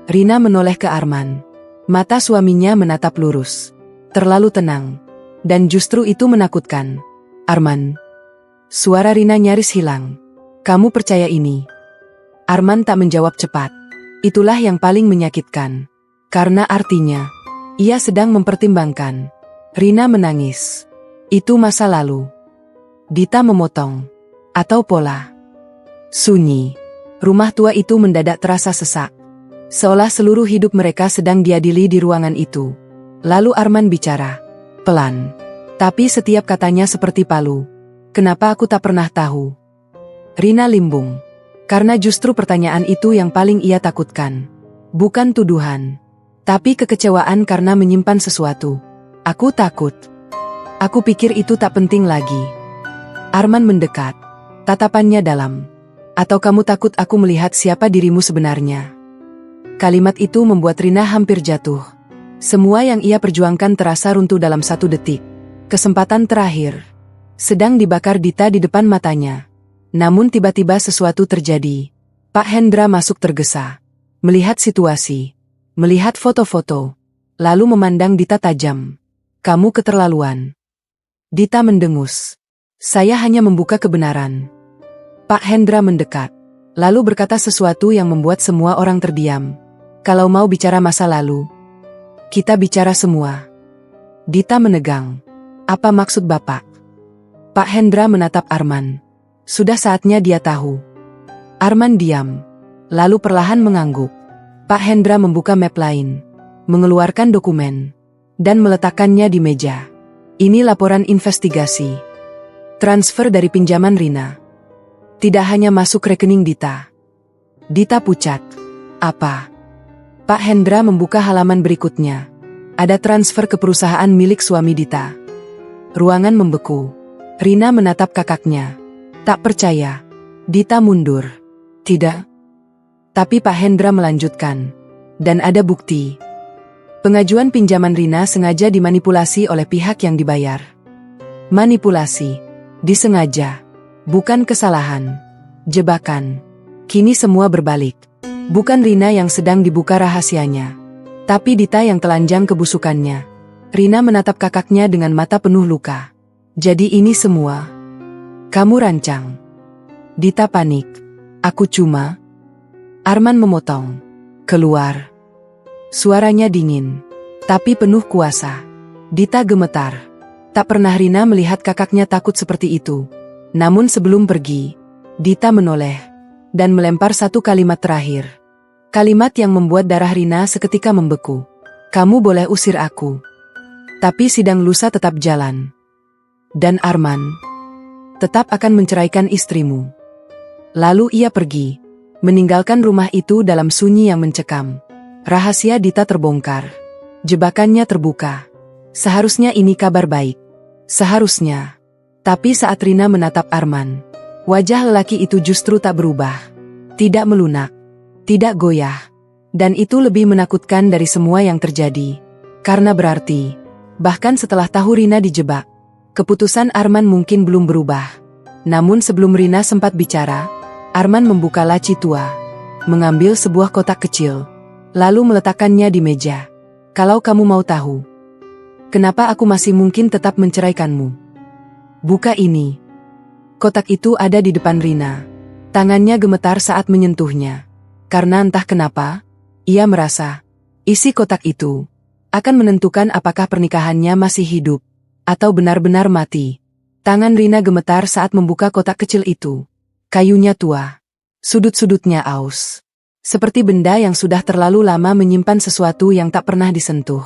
Rina menoleh ke Arman. Mata suaminya menatap lurus. Terlalu tenang. Dan justru itu menakutkan. Arman. Suara Rina nyaris hilang. Kamu percaya ini? Arman tak menjawab cepat. Itulah yang paling menyakitkan. Karena artinya, ia sedang mempertimbangkan. Rina menangis. Itu masa lalu. Dita memotong. Atau pola. Sunyi. Rumah tua itu mendadak terasa sesak. Seolah seluruh hidup mereka sedang diadili di ruangan itu. Lalu Arman bicara. Pelan. Tapi setiap katanya seperti palu. Kenapa aku tak pernah tahu? Rina limbung. Karena justru pertanyaan itu yang paling ia takutkan. Bukan tuduhan. Tapi kekecewaan karena menyimpan sesuatu. Aku takut. Aku pikir itu tak penting lagi. Arman mendekat. Tatapannya dalam. Atau kamu takut aku melihat siapa dirimu sebenarnya? Kalimat itu membuat Rina hampir jatuh. Semua yang ia perjuangkan terasa runtuh dalam 1 detik. Kesempatan terakhir. Sedang dibakar Dita di depan matanya. Namun tiba-tiba sesuatu terjadi. Pak Hendra masuk tergesa. Melihat situasi. Melihat foto-foto. Lalu memandang Dita tajam. Kamu keterlaluan. Dita mendengus. Saya hanya membuka kebenaran. Pak Hendra mendekat, lalu berkata sesuatu yang membuat semua orang terdiam. Kalau mau bicara masa lalu, kita bicara semua. Dita menegang. Apa maksud Bapak? Pak Hendra menatap Arman. Sudah saatnya dia tahu. Arman diam, lalu perlahan mengangguk. Pak Hendra membuka map lain, mengeluarkan dokumen, dan meletakkannya di meja. Ini laporan investigasi. Transfer dari pinjaman Rina. Tidak hanya masuk rekening Dita. Dita pucat. Apa? Pak Hendra membuka halaman berikutnya. Ada transfer ke perusahaan milik suami Dita. Ruangan membeku. Rina menatap kakaknya. Tak percaya. Dita mundur. Tidak. Tapi Pak Hendra melanjutkan. Dan ada bukti. Pengajuan pinjaman Rina sengaja dimanipulasi oleh pihak yang dibayar. Manipulasi. Disengaja. Bukan kesalahan. Jebakan. Kini semua berbalik. Bukan Rina yang sedang dibuka rahasianya, tapi Dita yang telanjang kebusukannya. Rina menatap kakaknya dengan mata penuh luka. Jadi ini semua kamu rancang. Dita panik. Aku cuma... Arman memotong. Keluar. Suaranya dingin, tapi penuh kuasa. Dita gemetar. Tak pernah Rina melihat kakaknya takut seperti itu. Namun sebelum pergi, Dita menoleh dan melempar satu kalimat terakhir. Kalimat yang membuat darah Rina seketika membeku. Kamu boleh usir aku, tapi sidang lusa tetap jalan. Dan Arman tetap akan menceraikan istrimu. Lalu ia pergi, meninggalkan rumah itu dalam sunyi yang mencekam. Rahasia Dita terbongkar. Jebakannya terbuka. Seharusnya ini kabar baik. Seharusnya. Tapi saat Rina menatap Arman, wajah lelaki itu justru tak berubah. Tidak melunak. Tidak goyah. Dan itu lebih menakutkan dari semua yang terjadi. Karena berarti, bahkan setelah tahu Rina dijebak, keputusan Arman mungkin belum berubah. Namun sebelum Rina sempat bicara, Arman membuka laci tua, mengambil sebuah kotak kecil, lalu meletakkannya di meja. Kalau kamu mau tahu, kenapa aku masih mungkin tetap menceraikanmu? Buka ini. Kotak itu ada di depan Rina. Tangannya gemetar saat menyentuhnya. Karena entah kenapa, ia merasa, isi kotak itu akan menentukan apakah pernikahannya masih hidup, atau benar-benar mati. Tangan Rina gemetar saat membuka kotak kecil itu. Kayunya tua. Sudut-sudutnya aus. Seperti benda yang sudah terlalu lama menyimpan sesuatu yang tak pernah disentuh.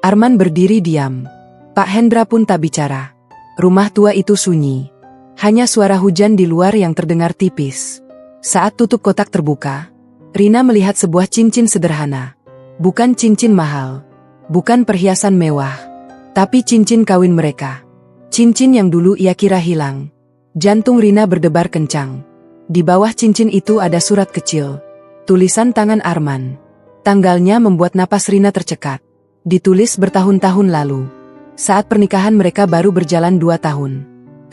Arman berdiri diam. Pak Hendra pun tak bicara. Rumah tua itu sunyi. Hanya suara hujan di luar yang terdengar tipis. Saat tutup kotak terbuka, Rina melihat sebuah cincin sederhana. Bukan cincin mahal. Bukan perhiasan mewah. Tapi cincin kawin mereka. Cincin yang dulu ia kira hilang. Jantung Rina berdebar kencang. Di bawah cincin itu ada surat kecil. Tulisan tangan Arman. Tanggalnya membuat napas Rina tercekat. Ditulis bertahun-tahun lalu. Saat pernikahan mereka baru berjalan 2 tahun.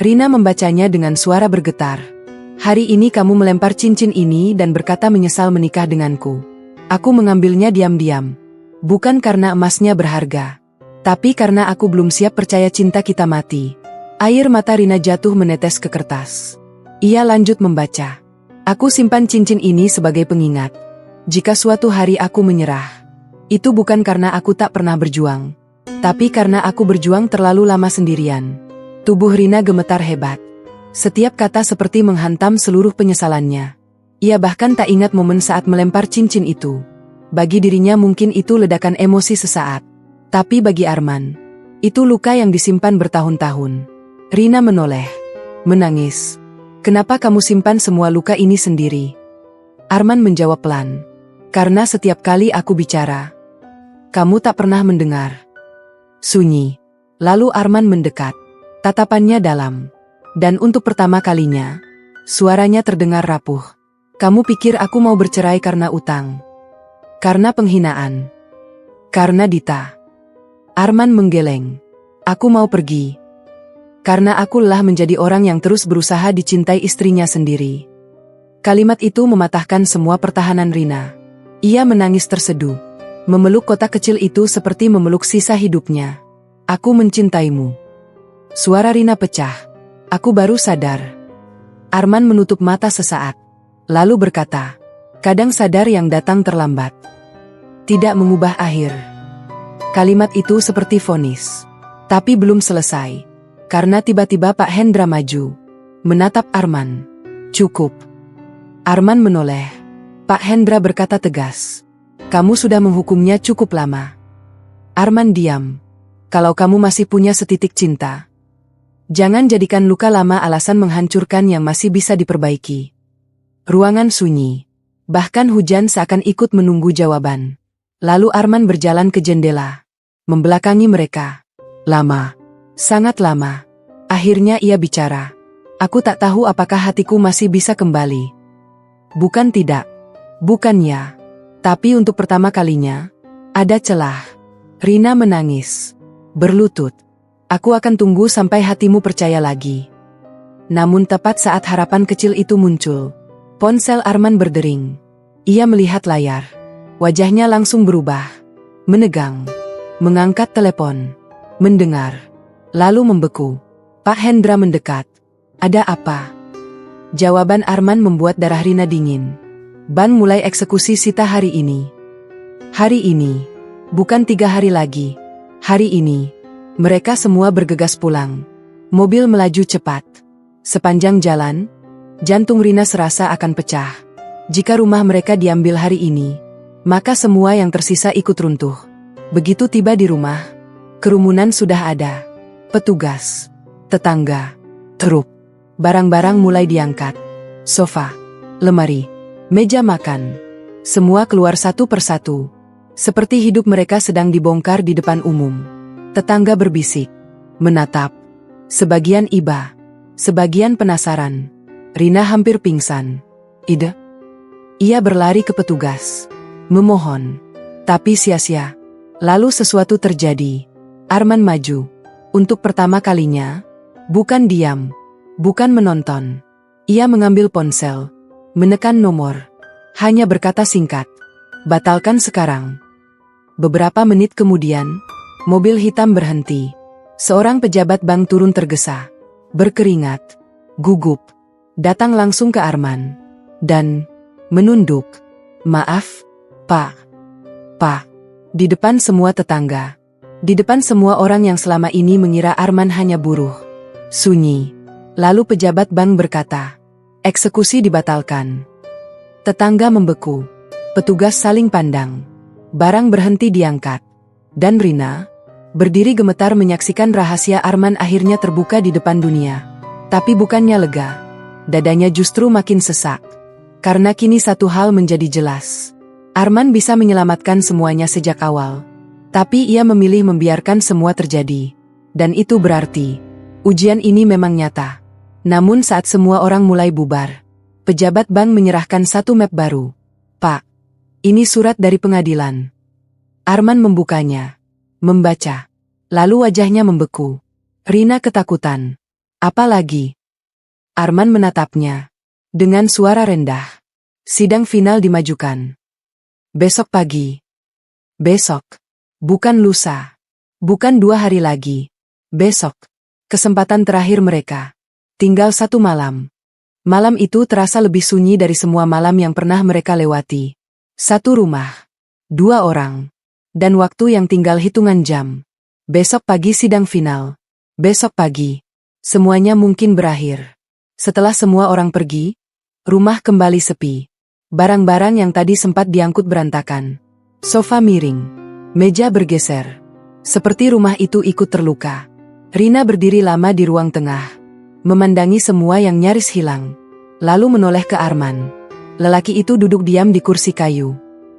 Rina membacanya dengan suara bergetar. Hari ini kamu melempar cincin ini dan berkata menyesal menikah denganku. Aku mengambilnya diam-diam. Bukan karena emasnya berharga. Tapi karena aku belum siap percaya cinta kita mati. Air mata Rina jatuh menetes ke kertas. Ia lanjut membaca. Aku simpan cincin ini sebagai pengingat. Jika suatu hari aku menyerah, itu bukan karena aku tak pernah berjuang, tapi karena aku berjuang terlalu lama sendirian. Tubuh Rina gemetar hebat. Setiap kata seperti menghantam seluruh penyesalannya. Ia bahkan tak ingat momen saat melempar cincin itu. Bagi dirinya mungkin itu ledakan emosi sesaat. Tapi bagi Arman, itu luka yang disimpan bertahun-tahun. Rina menoleh, menangis. Kenapa kamu simpan semua luka ini sendiri? Arman menjawab pelan. Karena setiap kali aku bicara, kamu tak pernah mendengar. Sunyi. Lalu Arman mendekat. Tatapannya dalam. Dan untuk pertama kalinya, suaranya terdengar rapuh. Kamu pikir aku mau bercerai karena utang? Karena penghinaan? Karena Dita? Arman menggeleng. Aku mau pergi. Karena aku lelah menjadi orang yang terus berusaha dicintai istrinya sendiri. Kalimat itu mematahkan semua pertahanan Rina. Ia menangis terseduh. Memeluk kotak kecil itu seperti memeluk sisa hidupnya. Aku mencintaimu. Suara Rina pecah. Aku baru sadar. Arman menutup mata sesaat. Lalu berkata, kadang sadar yang datang terlambat. Tidak mengubah akhir. Kalimat itu seperti vonis. Tapi belum selesai. Karena tiba-tiba Pak Hendra maju. Menatap Arman. Cukup. Arman menoleh. Pak Hendra berkata tegas. Kamu sudah menghukumnya cukup lama. Arman diam. Kalau kamu masih punya setitik cinta, jangan jadikan luka lama alasan menghancurkan yang masih bisa diperbaiki. Ruangan sunyi. Bahkan hujan seakan ikut menunggu jawaban. Lalu Arman berjalan ke jendela. Membelakangi mereka. Lama. Sangat lama. Akhirnya ia bicara. Aku tak tahu apakah hatiku masih bisa kembali. Bukan tidak. Bukan ya. Tapi untuk pertama kalinya, ada celah. Rina menangis. Berlutut. Aku akan tunggu sampai hatimu percaya lagi. Namun tepat saat harapan kecil itu muncul, ponsel Arman berdering. Ia melihat layar. Wajahnya langsung berubah. Menegang. Mengangkat telepon. Mendengar. Lalu membeku. Pak Hendra mendekat. Ada apa? Jawaban Arman membuat darah Rina dingin. Ban mulai eksekusi Sita hari ini. Hari ini. Bukan 3 hari lagi. Hari ini. Mereka semua bergegas pulang. Mobil melaju cepat. Sepanjang jalan, jantung Rina serasa akan pecah. Jika rumah mereka diambil hari ini, maka semua yang tersisa ikut runtuh. Begitu tiba di rumah, kerumunan sudah ada. Petugas, tetangga, truk. Barang-barang mulai diangkat. Sofa, lemari, meja makan. Semua keluar satu persatu. Seperti hidup mereka sedang dibongkar di depan umum. Tetangga berbisik, menatap. Sebagian iba, sebagian penasaran. Rina hampir pingsan. Ide? Ia berlari ke petugas. Memohon. Tapi sia-sia. Lalu sesuatu terjadi. Arman maju. Untuk pertama kalinya, bukan diam. Bukan menonton. Ia mengambil ponsel. Menekan nomor. Hanya berkata singkat. Batalkan sekarang. Beberapa menit kemudian, mobil hitam berhenti. Seorang pejabat bank turun tergesa. Berkeringat. Gugup. Datang langsung ke Arman. Dan menunduk. Maaf, Pak. Pak. Di depan semua tetangga. Di depan semua orang yang selama ini mengira Arman hanya buruh. Sunyi. Lalu pejabat bank berkata, eksekusi dibatalkan. Tetangga membeku. Petugas saling pandang. Barang berhenti diangkat. Dan Rina, berdiri gemetar menyaksikan rahasia Arman akhirnya terbuka di depan dunia. Tapi bukannya lega. Dadanya justru makin sesak. Karena kini satu hal menjadi jelas. Arman bisa menyelamatkan semuanya sejak awal. Tapi ia memilih membiarkan semua terjadi. Dan itu berarti, ujian ini memang nyata. Namun saat semua orang mulai bubar, pejabat bank menyerahkan satu map baru. Pak, ini surat dari pengadilan. Arman membukanya. Membaca. Lalu wajahnya membeku. Rina ketakutan. Apa lagi? Arman menatapnya. Dengan suara rendah. Sidang final dimajukan. Besok pagi. Besok. Bukan lusa. Bukan 2 hari lagi. Besok. Kesempatan terakhir mereka. Tinggal 1 malam. Malam itu terasa lebih sunyi dari semua malam yang pernah mereka lewati. 1 rumah. 2 orang. Dan waktu yang tinggal hitungan jam. Besok pagi sidang final. Besok pagi. Semuanya mungkin berakhir. Setelah semua orang pergi, rumah kembali sepi. Barang-barang yang tadi sempat diangkut berantakan. Sofa miring. Meja bergeser. Seperti rumah itu ikut terluka. Rina berdiri lama di ruang tengah. Memandangi semua yang nyaris hilang. Lalu menoleh ke Arman. Lelaki itu duduk diam di kursi kayu.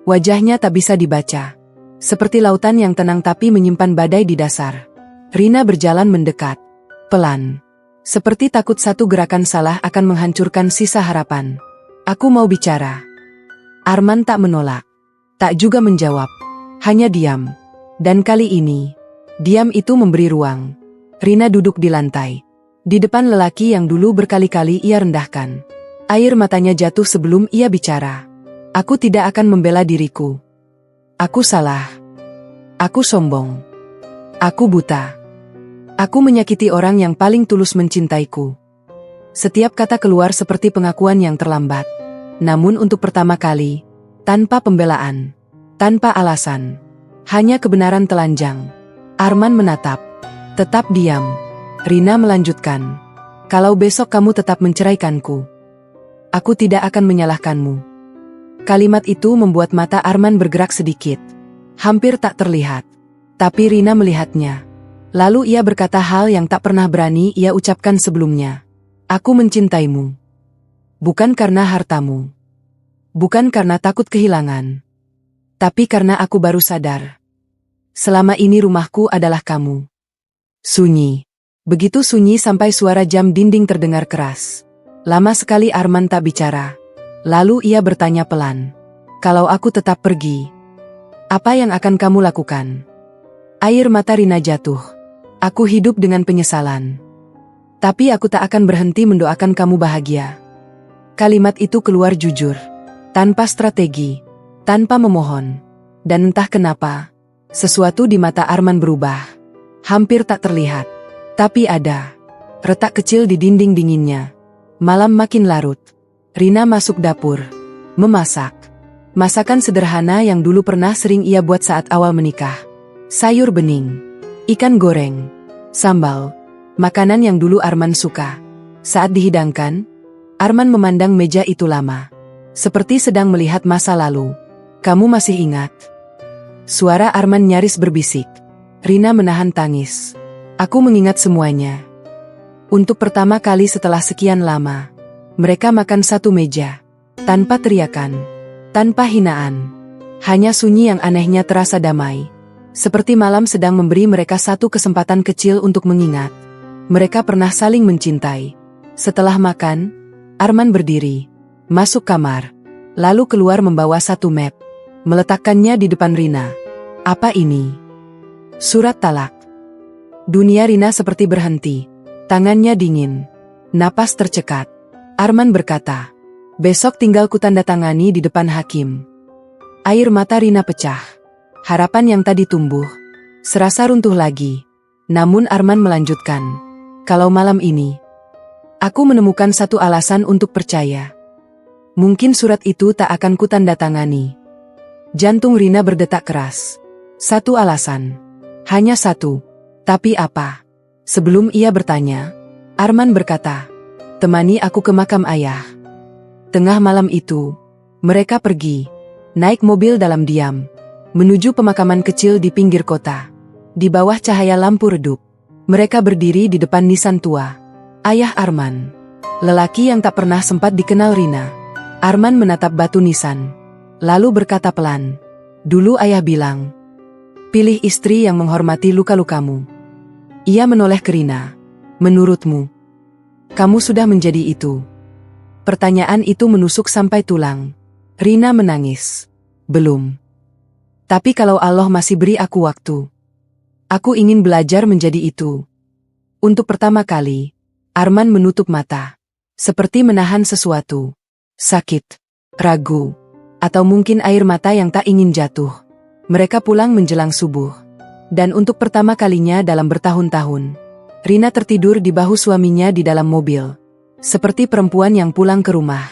Wajahnya tak bisa dibaca. Seperti lautan yang tenang tapi menyimpan badai di dasar. Rina berjalan mendekat. Pelan. Seperti takut satu gerakan salah akan menghancurkan sisa harapan. Aku mau bicara. Arman tak menolak. Tak juga menjawab. Hanya diam. Dan kali ini, diam itu memberi ruang. Rina duduk di lantai. Di depan lelaki yang dulu berkali-kali ia rendahkan. Air matanya jatuh sebelum ia bicara. Aku tidak akan membela diriku. Aku salah. Aku sombong. Aku buta. Aku menyakiti orang yang paling tulus mencintaiku. Setiap kata keluar seperti pengakuan yang terlambat. Namun untuk pertama kali, tanpa pembelaan, tanpa alasan, hanya kebenaran telanjang. Arman menatap. Tetap diam. Rina melanjutkan. Kalau besok kamu tetap menceraikanku, aku tidak akan menyalahkanmu. Kalimat itu membuat mata Arman bergerak sedikit. Hampir tak terlihat. Tapi Rina melihatnya. Lalu ia berkata hal yang tak pernah berani ia ucapkan sebelumnya. Aku mencintaimu. Bukan karena hartamu. Bukan karena takut kehilangan. Tapi karena aku baru sadar. Selama ini rumahku adalah kamu. Sunyi. Begitu sunyi sampai suara jam dinding terdengar keras. Lama sekali Arman tak bicara. Lalu ia bertanya pelan. Kalau aku tetap pergi, apa yang akan kamu lakukan? Air mata Rina jatuh. Aku hidup dengan penyesalan. Tapi aku tak akan berhenti mendoakan kamu bahagia. Kalimat itu keluar jujur. Tanpa strategi. Tanpa memohon. Dan entah kenapa, sesuatu di mata Arman berubah. Hampir tak terlihat. Tapi ada. Retak kecil di dinding dinginnya. Malam makin larut. Rina masuk dapur. Memasak. Masakan sederhana yang dulu pernah sering ia buat saat awal menikah. Sayur bening, ikan goreng, sambal, makanan yang dulu Arman suka. Saat dihidangkan, Arman memandang meja itu lama. Seperti sedang melihat masa lalu. Kamu masih ingat? Suara Arman nyaris berbisik. Rina menahan tangis. Aku mengingat semuanya. Untuk pertama kali setelah sekian lama, mereka makan satu meja. Tanpa teriakan, tanpa hinaan. Hanya sunyi yang anehnya terasa damai. Seperti malam sedang memberi mereka satu kesempatan kecil untuk mengingat. Mereka pernah saling mencintai. Setelah makan, Arman berdiri, masuk kamar, lalu keluar membawa satu map. Meletakkannya di depan Rina. Apa ini? Surat talak. Dunia Rina seperti berhenti. Tangannya dingin. Napas tercekat. Arman berkata, besok tinggal kutandatangani di depan hakim. Air mata Rina pecah. Harapan yang tadi tumbuh, serasa runtuh lagi. Namun Arman melanjutkan, kalau malam ini, aku menemukan satu alasan untuk percaya. Mungkin surat itu tak akan kutandatangani. Jantung Rina berdetak keras. Satu alasan. Hanya satu. Tapi apa? Sebelum ia bertanya, Arman berkata, temani aku ke makam ayah. Tengah malam itu, mereka pergi, naik mobil dalam diam. Menuju pemakaman kecil di pinggir kota. Di bawah cahaya lampu redup, mereka berdiri di depan nisan tua. Ayah Arman. Lelaki yang tak pernah sempat dikenal Rina. Arman menatap batu nisan. Lalu berkata pelan. Dulu ayah bilang, pilih istri yang menghormati luka-lukamu. Ia menoleh ke Rina. Menurutmu, kamu sudah menjadi itu? Pertanyaan itu menusuk sampai tulang. Rina menangis. Belum. Tapi kalau Allah masih beri aku waktu, aku ingin belajar menjadi itu. Untuk pertama kali, Arman menutup mata. Seperti menahan sesuatu. Sakit, ragu, atau mungkin air mata yang tak ingin jatuh. Mereka pulang menjelang subuh. Dan untuk pertama kalinya dalam bertahun-tahun, Rina tertidur di bahu suaminya di dalam mobil. Seperti perempuan yang pulang ke rumah.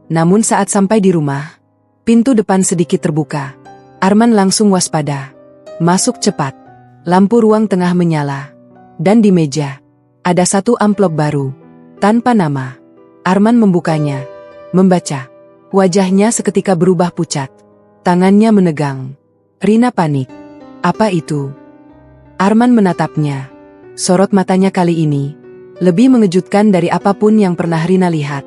Namun saat sampai di rumah, pintu depan sedikit terbuka. Arman langsung waspada. Masuk cepat. Lampu ruang tengah menyala. Dan di meja, ada satu amplop baru. Tanpa nama. Arman membukanya. Membaca. Wajahnya seketika berubah pucat. Tangannya menegang. Rina panik. Apa itu? Arman menatapnya. Sorot matanya kali ini lebih mengejutkan dari apapun yang pernah Rina lihat.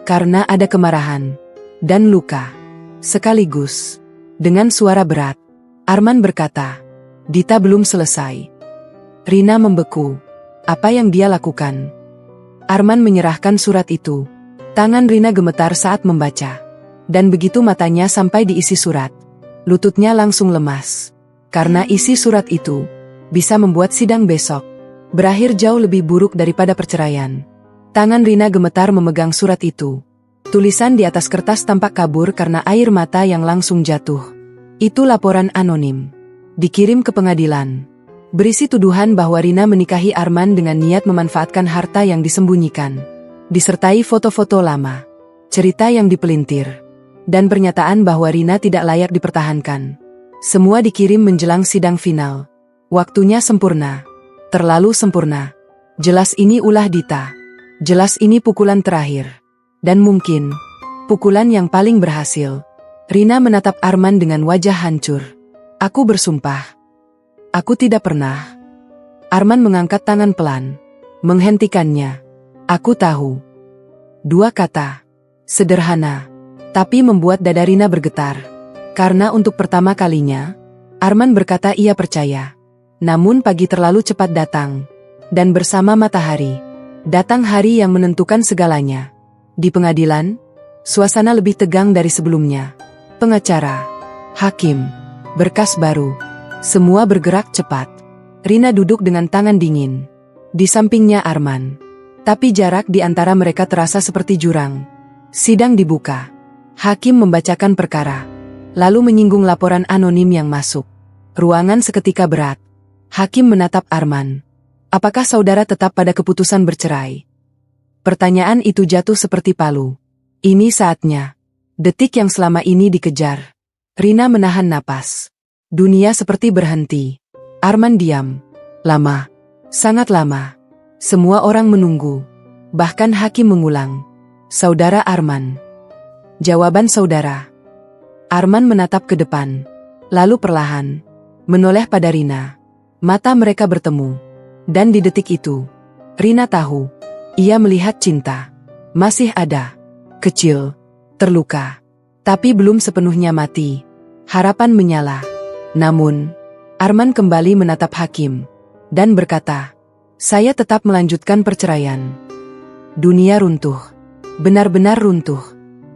Karena ada kemarahan. Dan luka. Sekaligus. Dengan suara berat, Arman berkata, Dita belum selesai. Rina membeku. Apa yang dia lakukan? Arman menyerahkan surat itu. Tangan Rina gemetar saat membaca. Dan begitu matanya sampai di isi surat, lututnya langsung lemas. Karena isi surat itu bisa membuat sidang besok berakhir jauh lebih buruk daripada perceraian. Tangan Rina gemetar memegang surat itu. Tulisan di atas kertas tampak kabur karena air mata yang langsung jatuh. Itu laporan anonim. Dikirim ke pengadilan. Berisi tuduhan bahwa Rina menikahi Arman dengan niat memanfaatkan harta yang disembunyikan. Disertai foto-foto lama, cerita yang dipelintir, dan pernyataan bahwa Rina tidak layak dipertahankan. Semua dikirim menjelang sidang final. Waktunya sempurna. Terlalu sempurna. Jelas ini ulah Dita. Jelas ini pukulan terakhir. Dan mungkin, pukulan yang paling berhasil. Rina menatap Arman dengan wajah hancur. Aku bersumpah. Aku tidak pernah. Arman mengangkat tangan pelan. Menghentikannya. Aku tahu. 2 kata. Sederhana. Tapi membuat dada Rina bergetar. Karena untuk pertama kalinya, Arman berkata ia percaya. Namun pagi terlalu cepat datang. Dan bersama matahari, datang hari yang menentukan segalanya. Di pengadilan, suasana lebih tegang dari sebelumnya. Pengacara, hakim, berkas baru. Semua bergerak cepat. Rina duduk dengan tangan dingin. Di sampingnya Arman. Tapi jarak di antara mereka terasa seperti jurang. Sidang dibuka. Hakim membacakan perkara. Lalu menyinggung laporan anonim yang masuk. Ruangan seketika berat. Hakim menatap Arman. Apakah saudara tetap pada keputusan bercerai? Pertanyaan itu jatuh seperti palu. Ini saatnya. Detik yang selama ini dikejar. Rina menahan napas. Dunia seperti berhenti. Arman diam. Lama. Sangat lama. Semua orang menunggu. Bahkan hakim mengulang. Saudara Arman. Jawaban saudara. Arman menatap ke depan, lalu perlahan, menoleh pada Rina. Mata mereka bertemu. Dan di detik itu, Rina tahu, ia melihat cinta. Masih ada. Kecil, terluka. Tapi belum sepenuhnya mati. Harapan menyala. Namun, Arman kembali menatap hakim. Dan berkata, saya tetap melanjutkan perceraian. Dunia runtuh. Benar-benar runtuh.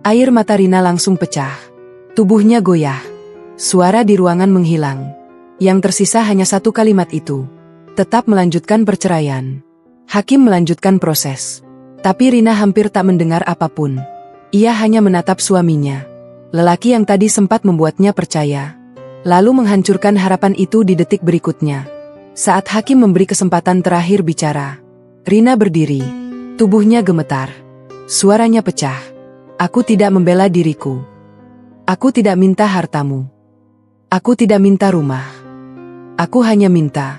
Air mata Rina langsung pecah. Tubuhnya goyah. Suara di ruangan menghilang. Yang tersisa hanya satu kalimat itu. Tetap melanjutkan perceraian. Hakim melanjutkan proses. Tapi Rina hampir tak mendengar apapun. Ia hanya menatap suaminya. Lelaki yang tadi sempat membuatnya percaya. Lalu menghancurkan harapan itu di detik berikutnya. Saat hakim memberi kesempatan terakhir bicara. Rina berdiri. Tubuhnya gemetar. Suaranya pecah. Aku tidak membela diriku. Aku tidak minta hartamu. Aku tidak minta rumah. Aku hanya minta.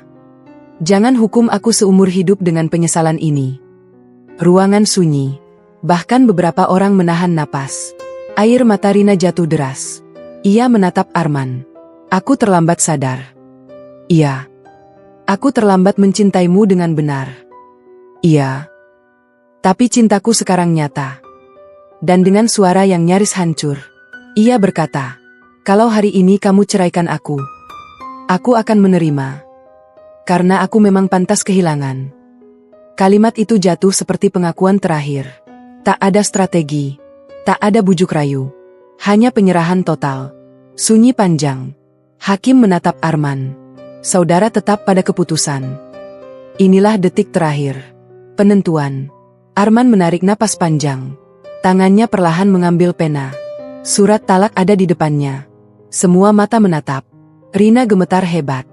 Jangan hukum aku seumur hidup dengan penyesalan ini. Ruangan sunyi. Bahkan beberapa orang menahan napas. Air mata Rina jatuh deras. Ia menatap Arman. Aku terlambat sadar. Iya. Aku terlambat mencintaimu dengan benar. Iya. Tapi cintaku sekarang nyata. Dan dengan suara yang nyaris hancur. Ia berkata, kalau hari ini kamu ceraikan aku akan menerima. Karena aku memang pantas kehilangan. Kalimat itu jatuh seperti pengakuan terakhir. Tak ada strategi, tak ada bujuk rayu. Hanya penyerahan total. Sunyi panjang. Hakim menatap Arman. Saudara tetap pada keputusan. Inilah detik terakhir. Penentuan. Arman menarik napas panjang. Tangannya perlahan mengambil pena. Surat talak ada di depannya. Semua mata menatap. Rina gemetar hebat.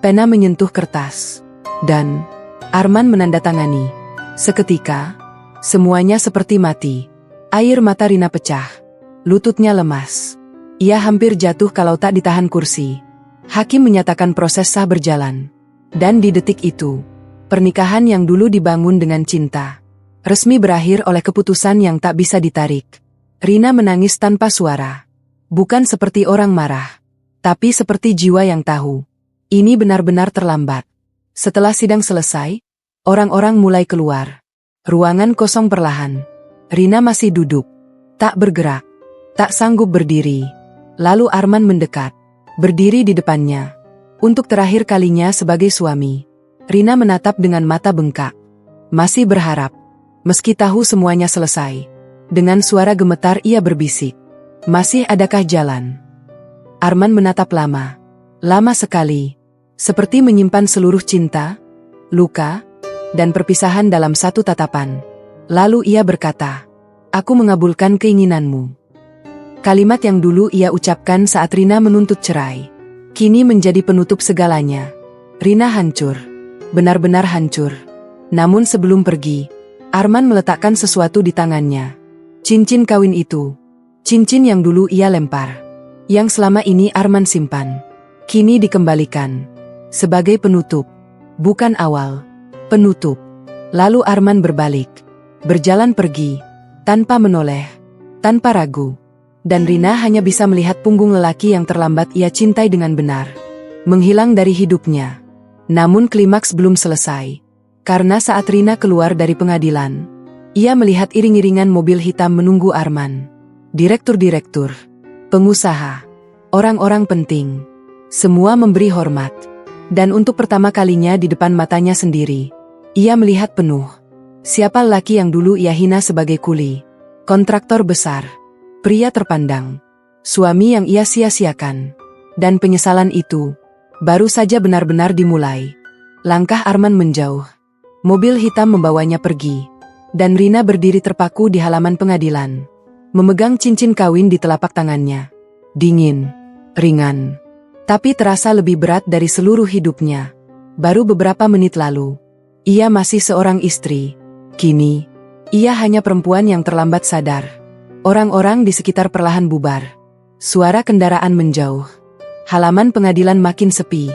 Pena menyentuh kertas. Dan Arman menandatangani. Seketika, semuanya seperti mati. Air mata Rina pecah. Lututnya lemas. Ia hampir jatuh kalau tak ditahan kursi. Hakim menyatakan proses sah berjalan. Dan di detik itu, pernikahan yang dulu dibangun dengan cinta, resmi berakhir oleh keputusan yang tak bisa ditarik. Rina menangis tanpa suara. Bukan seperti orang marah. Tapi seperti jiwa yang tahu. Ini benar-benar terlambat. Setelah sidang selesai, orang-orang mulai keluar. Ruangan kosong perlahan. Rina masih duduk. Tak bergerak. Tak sanggup berdiri. Lalu Arman mendekat. Berdiri di depannya. Untuk terakhir kalinya sebagai suami. Rina menatap dengan mata bengkak. Masih berharap. Meski tahu semuanya selesai. Dengan suara gemetar ia berbisik. Masih adakah jalan? Arman menatap lama. Lama sekali. Seperti menyimpan seluruh cinta, luka, dan perpisahan dalam satu tatapan. Lalu ia berkata, aku mengabulkan keinginanmu. Kalimat yang dulu ia ucapkan saat Rina menuntut cerai. Kini menjadi penutup segalanya. Rina hancur. Benar-benar hancur. Namun sebelum pergi, Arman meletakkan sesuatu di tangannya. Cincin kawin itu. Cincin yang dulu ia lempar. Yang selama ini Arman simpan. Kini dikembalikan. Sebagai penutup. Bukan awal. Penutup. Lalu Arman berbalik. Berjalan pergi. Tanpa menoleh. Tanpa ragu. Dan Rina hanya bisa melihat punggung lelaki yang terlambat ia cintai dengan benar. Menghilang dari hidupnya. Namun klimaks belum selesai. Karena saat Rina keluar dari pengadilan, ia melihat iring-iringan mobil hitam menunggu Arman. Direktur-direktur, pengusaha, orang-orang penting, semua memberi hormat. Dan untuk pertama kalinya di depan matanya sendiri, ia melihat penuh. Siapa lelaki yang dulu ia hina sebagai kuli, kontraktor besar, pria terpandang, suami yang ia sia-siakan. Dan penyesalan itu baru saja benar-benar dimulai. Langkah Arman menjauh. Mobil hitam membawanya pergi. Dan Rina berdiri terpaku di halaman pengadilan. Memegang cincin kawin di telapak tangannya. Dingin, ringan. Tapi terasa lebih berat dari seluruh hidupnya. Baru beberapa menit lalu, ia masih seorang istri. Kini, ia hanya perempuan yang terlambat sadar. Orang-orang di sekitar perlahan bubar. Suara kendaraan menjauh. Halaman pengadilan makin sepi,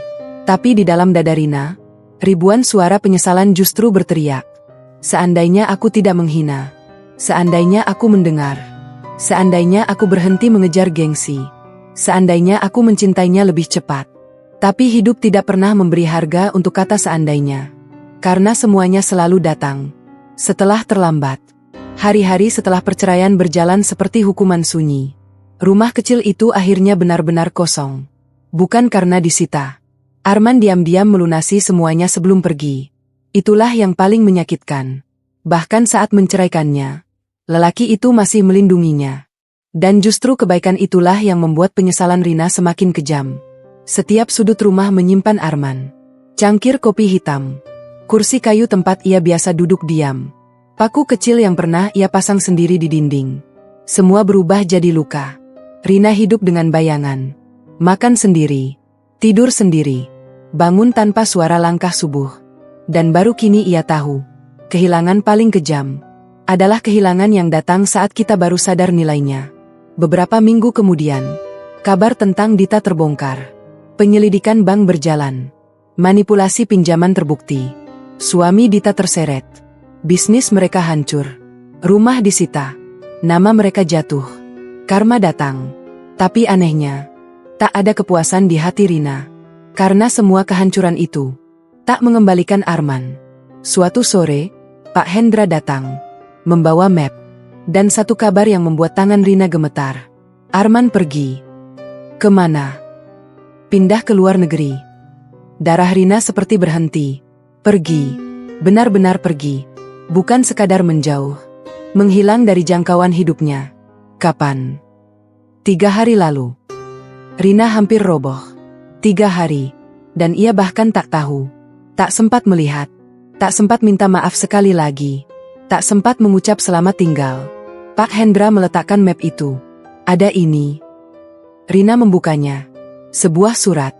tapi di dalam dada Rina, ribuan suara penyesalan justru berteriak. Seandainya aku tidak menghina. Seandainya aku mendengar. Seandainya aku berhenti mengejar gengsi. Seandainya aku mencintainya lebih cepat. Tapi hidup tidak pernah memberi harga untuk kata seandainya. Karena semuanya selalu datang setelah terlambat. Hari-hari setelah perceraian berjalan seperti hukuman sunyi. Rumah kecil itu akhirnya benar-benar kosong. Bukan karena disita. Arman diam-diam melunasi semuanya sebelum pergi. Itulah yang paling menyakitkan. Bahkan saat menceraikannya, lelaki itu masih melindunginya. Dan justru kebaikan itulah yang membuat penyesalan Rina semakin kejam. Setiap sudut rumah menyimpan Arman. Cangkir kopi hitam. Kursi kayu tempat ia biasa duduk diam. Paku kecil yang pernah ia pasang sendiri di dinding. Semua berubah jadi luka. Rina hidup dengan bayangan. Makan sendiri, tidur sendiri, bangun tanpa suara langkah subuh. Dan baru kini ia tahu, kehilangan paling kejam adalah kehilangan yang datang saat kita baru sadar nilainya. Beberapa minggu kemudian, kabar tentang Dita terbongkar. Penyelidikan bank berjalan. Manipulasi pinjaman terbukti. Suami Dita terseret. Bisnis mereka hancur. Rumah disita. Nama mereka jatuh. Karma datang. Tapi anehnya, tak ada kepuasan di hati Rina. Karena semua kehancuran itu tak mengembalikan Arman. Suatu sore, Pak Hendra datang. Membawa map. Dan satu kabar yang membuat tangan Rina gemetar. Arman pergi. Kemana? Pindah ke luar negeri. Darah Rina seperti berhenti. Pergi. Benar-benar pergi. Bukan sekadar menjauh. Menghilang dari jangkauan hidupnya. Kapan? 3 hari lalu. Rina hampir roboh. 3 hari. Dan ia bahkan tak tahu. Tak sempat melihat. Tak sempat minta maaf sekali lagi. Tak sempat mengucap selamat tinggal. Pak Hendra meletakkan map itu. Ada ini. Rina membukanya. Sebuah surat.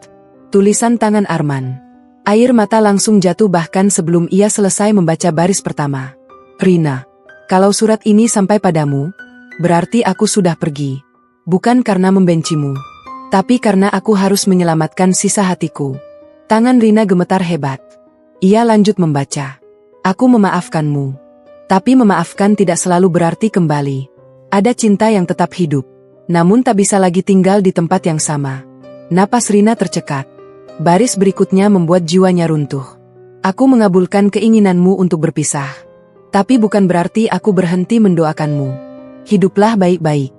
Tulisan tangan Arman. Air mata langsung jatuh bahkan sebelum ia selesai membaca baris pertama. Rina, kalau surat ini sampai padamu, berarti aku sudah pergi. Bukan karena membencimu, tapi karena aku harus menyelamatkan sisa hatiku. Tangan Rina gemetar hebat. Ia lanjut membaca. Aku memaafkanmu. Tapi memaafkan tidak selalu berarti kembali. Ada cinta yang tetap hidup, namun tak bisa lagi tinggal di tempat yang sama. Napas Rina tercekat. Baris berikutnya membuat jiwanya runtuh. Aku mengabulkan keinginanmu untuk berpisah. Tapi bukan berarti aku berhenti mendoakanmu. Hiduplah baik-baik.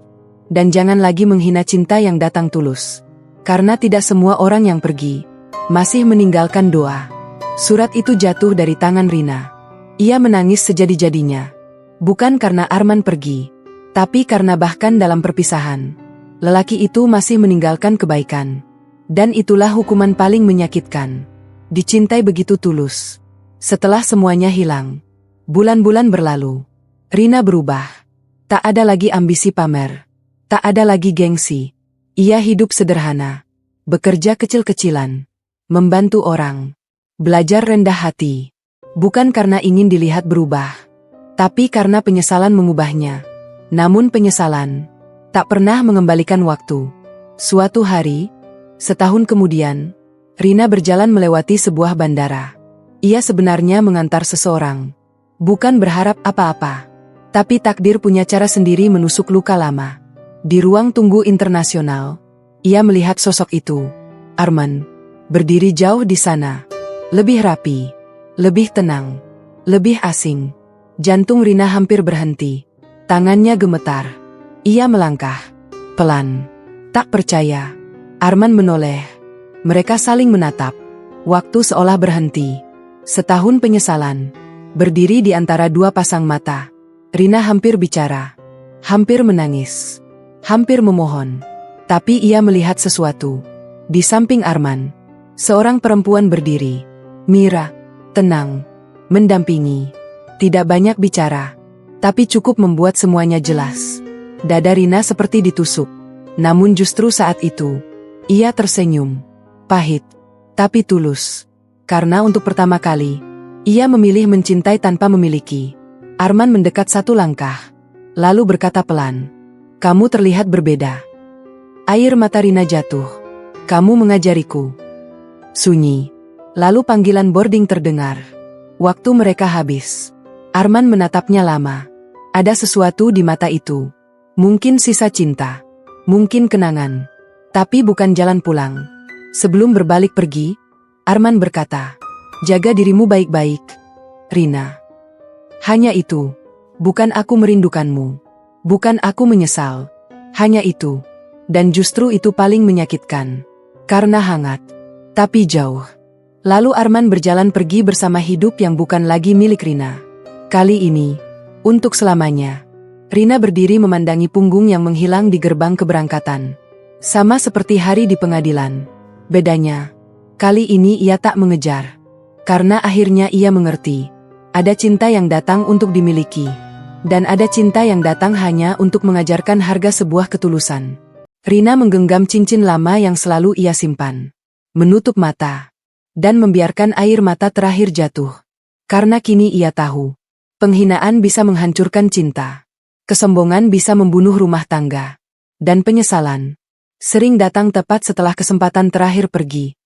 Dan jangan lagi menghina cinta yang datang tulus. Karena tidak semua orang yang pergi masih meninggalkan doa. Surat itu jatuh dari tangan Rina. Ia menangis sejadi-jadinya. Bukan karena Arman pergi, tapi karena bahkan dalam perpisahan, lelaki itu masih meninggalkan kebaikan. Dan itulah hukuman paling menyakitkan. Dicintai begitu tulus. Setelah semuanya hilang, bulan-bulan berlalu, Rina berubah. Tak ada lagi ambisi pamer. Tak ada lagi gengsi. Ia hidup sederhana. Bekerja kecil-kecilan. membantu orang, belajar rendah hati. Bukan karena ingin dilihat berubah, tapi karena penyesalan mengubahnya. Namun penyesalan tak pernah mengembalikan waktu. Suatu hari, setahun kemudian, Rina berjalan melewati sebuah bandara. Ia sebenarnya mengantar seseorang. Bukan berharap apa-apa. Tapi takdir punya cara sendiri menusuk luka lama. Di ruang tunggu internasional, ia melihat sosok itu. Arman, berdiri jauh di sana. Lebih rapi, lebih tenang, lebih asing. Jantung Rina hampir berhenti. Tangannya gemetar. Ia melangkah. Pelan. Tak percaya. Arman menoleh. Mereka saling menatap. Waktu seolah berhenti. Setahun penyesalan. Berdiri di antara dua pasang mata. Rina hampir bicara. Hampir menangis. Hampir memohon. Tapi ia melihat sesuatu. Di samping Arman, seorang perempuan berdiri. Mira, tenang, mendampingi. Tidak banyak bicara, tapi cukup membuat semuanya jelas. Dada Rina seperti ditusuk. Namun justru saat itu, ia tersenyum. Pahit, tapi tulus. Karena untuk pertama kali, ia memilih mencintai tanpa memiliki. Arman mendekat satu langkah, lalu berkata pelan, "Kamu terlihat berbeda." Air mata Rina jatuh. "Kamu mengajariku." Sunyi. Lalu panggilan boarding terdengar. Waktu mereka habis. Arman menatapnya lama. Ada sesuatu di mata itu. Mungkin sisa cinta. Mungkin kenangan. Tapi bukan jalan pulang. Sebelum berbalik pergi, Arman berkata, "Jaga dirimu baik-baik, Rina." Hanya itu. Bukan aku merindukanmu. Bukan aku menyesal. Hanya itu. Dan justru itu paling menyakitkan. Karena hangat. Tapi jauh. Lalu Arman berjalan pergi bersama hidup yang bukan lagi milik Rina. Kali ini, untuk selamanya. Rina berdiri memandangi punggung yang menghilang di gerbang keberangkatan. Sama seperti hari di pengadilan. Bedanya, kali ini ia tak mengejar. Karena akhirnya ia mengerti. Ada cinta yang datang untuk dimiliki. Dan ada cinta yang datang hanya untuk mengajarkan harga sebuah ketulusan. Rina menggenggam cincin lama yang selalu ia simpan. Menutup mata. Dan membiarkan air mata terakhir jatuh. Karena kini ia tahu. Penghinaan bisa menghancurkan cinta. Kesombongan bisa membunuh rumah tangga. Dan penyesalan sering datang tepat setelah kesempatan terakhir pergi.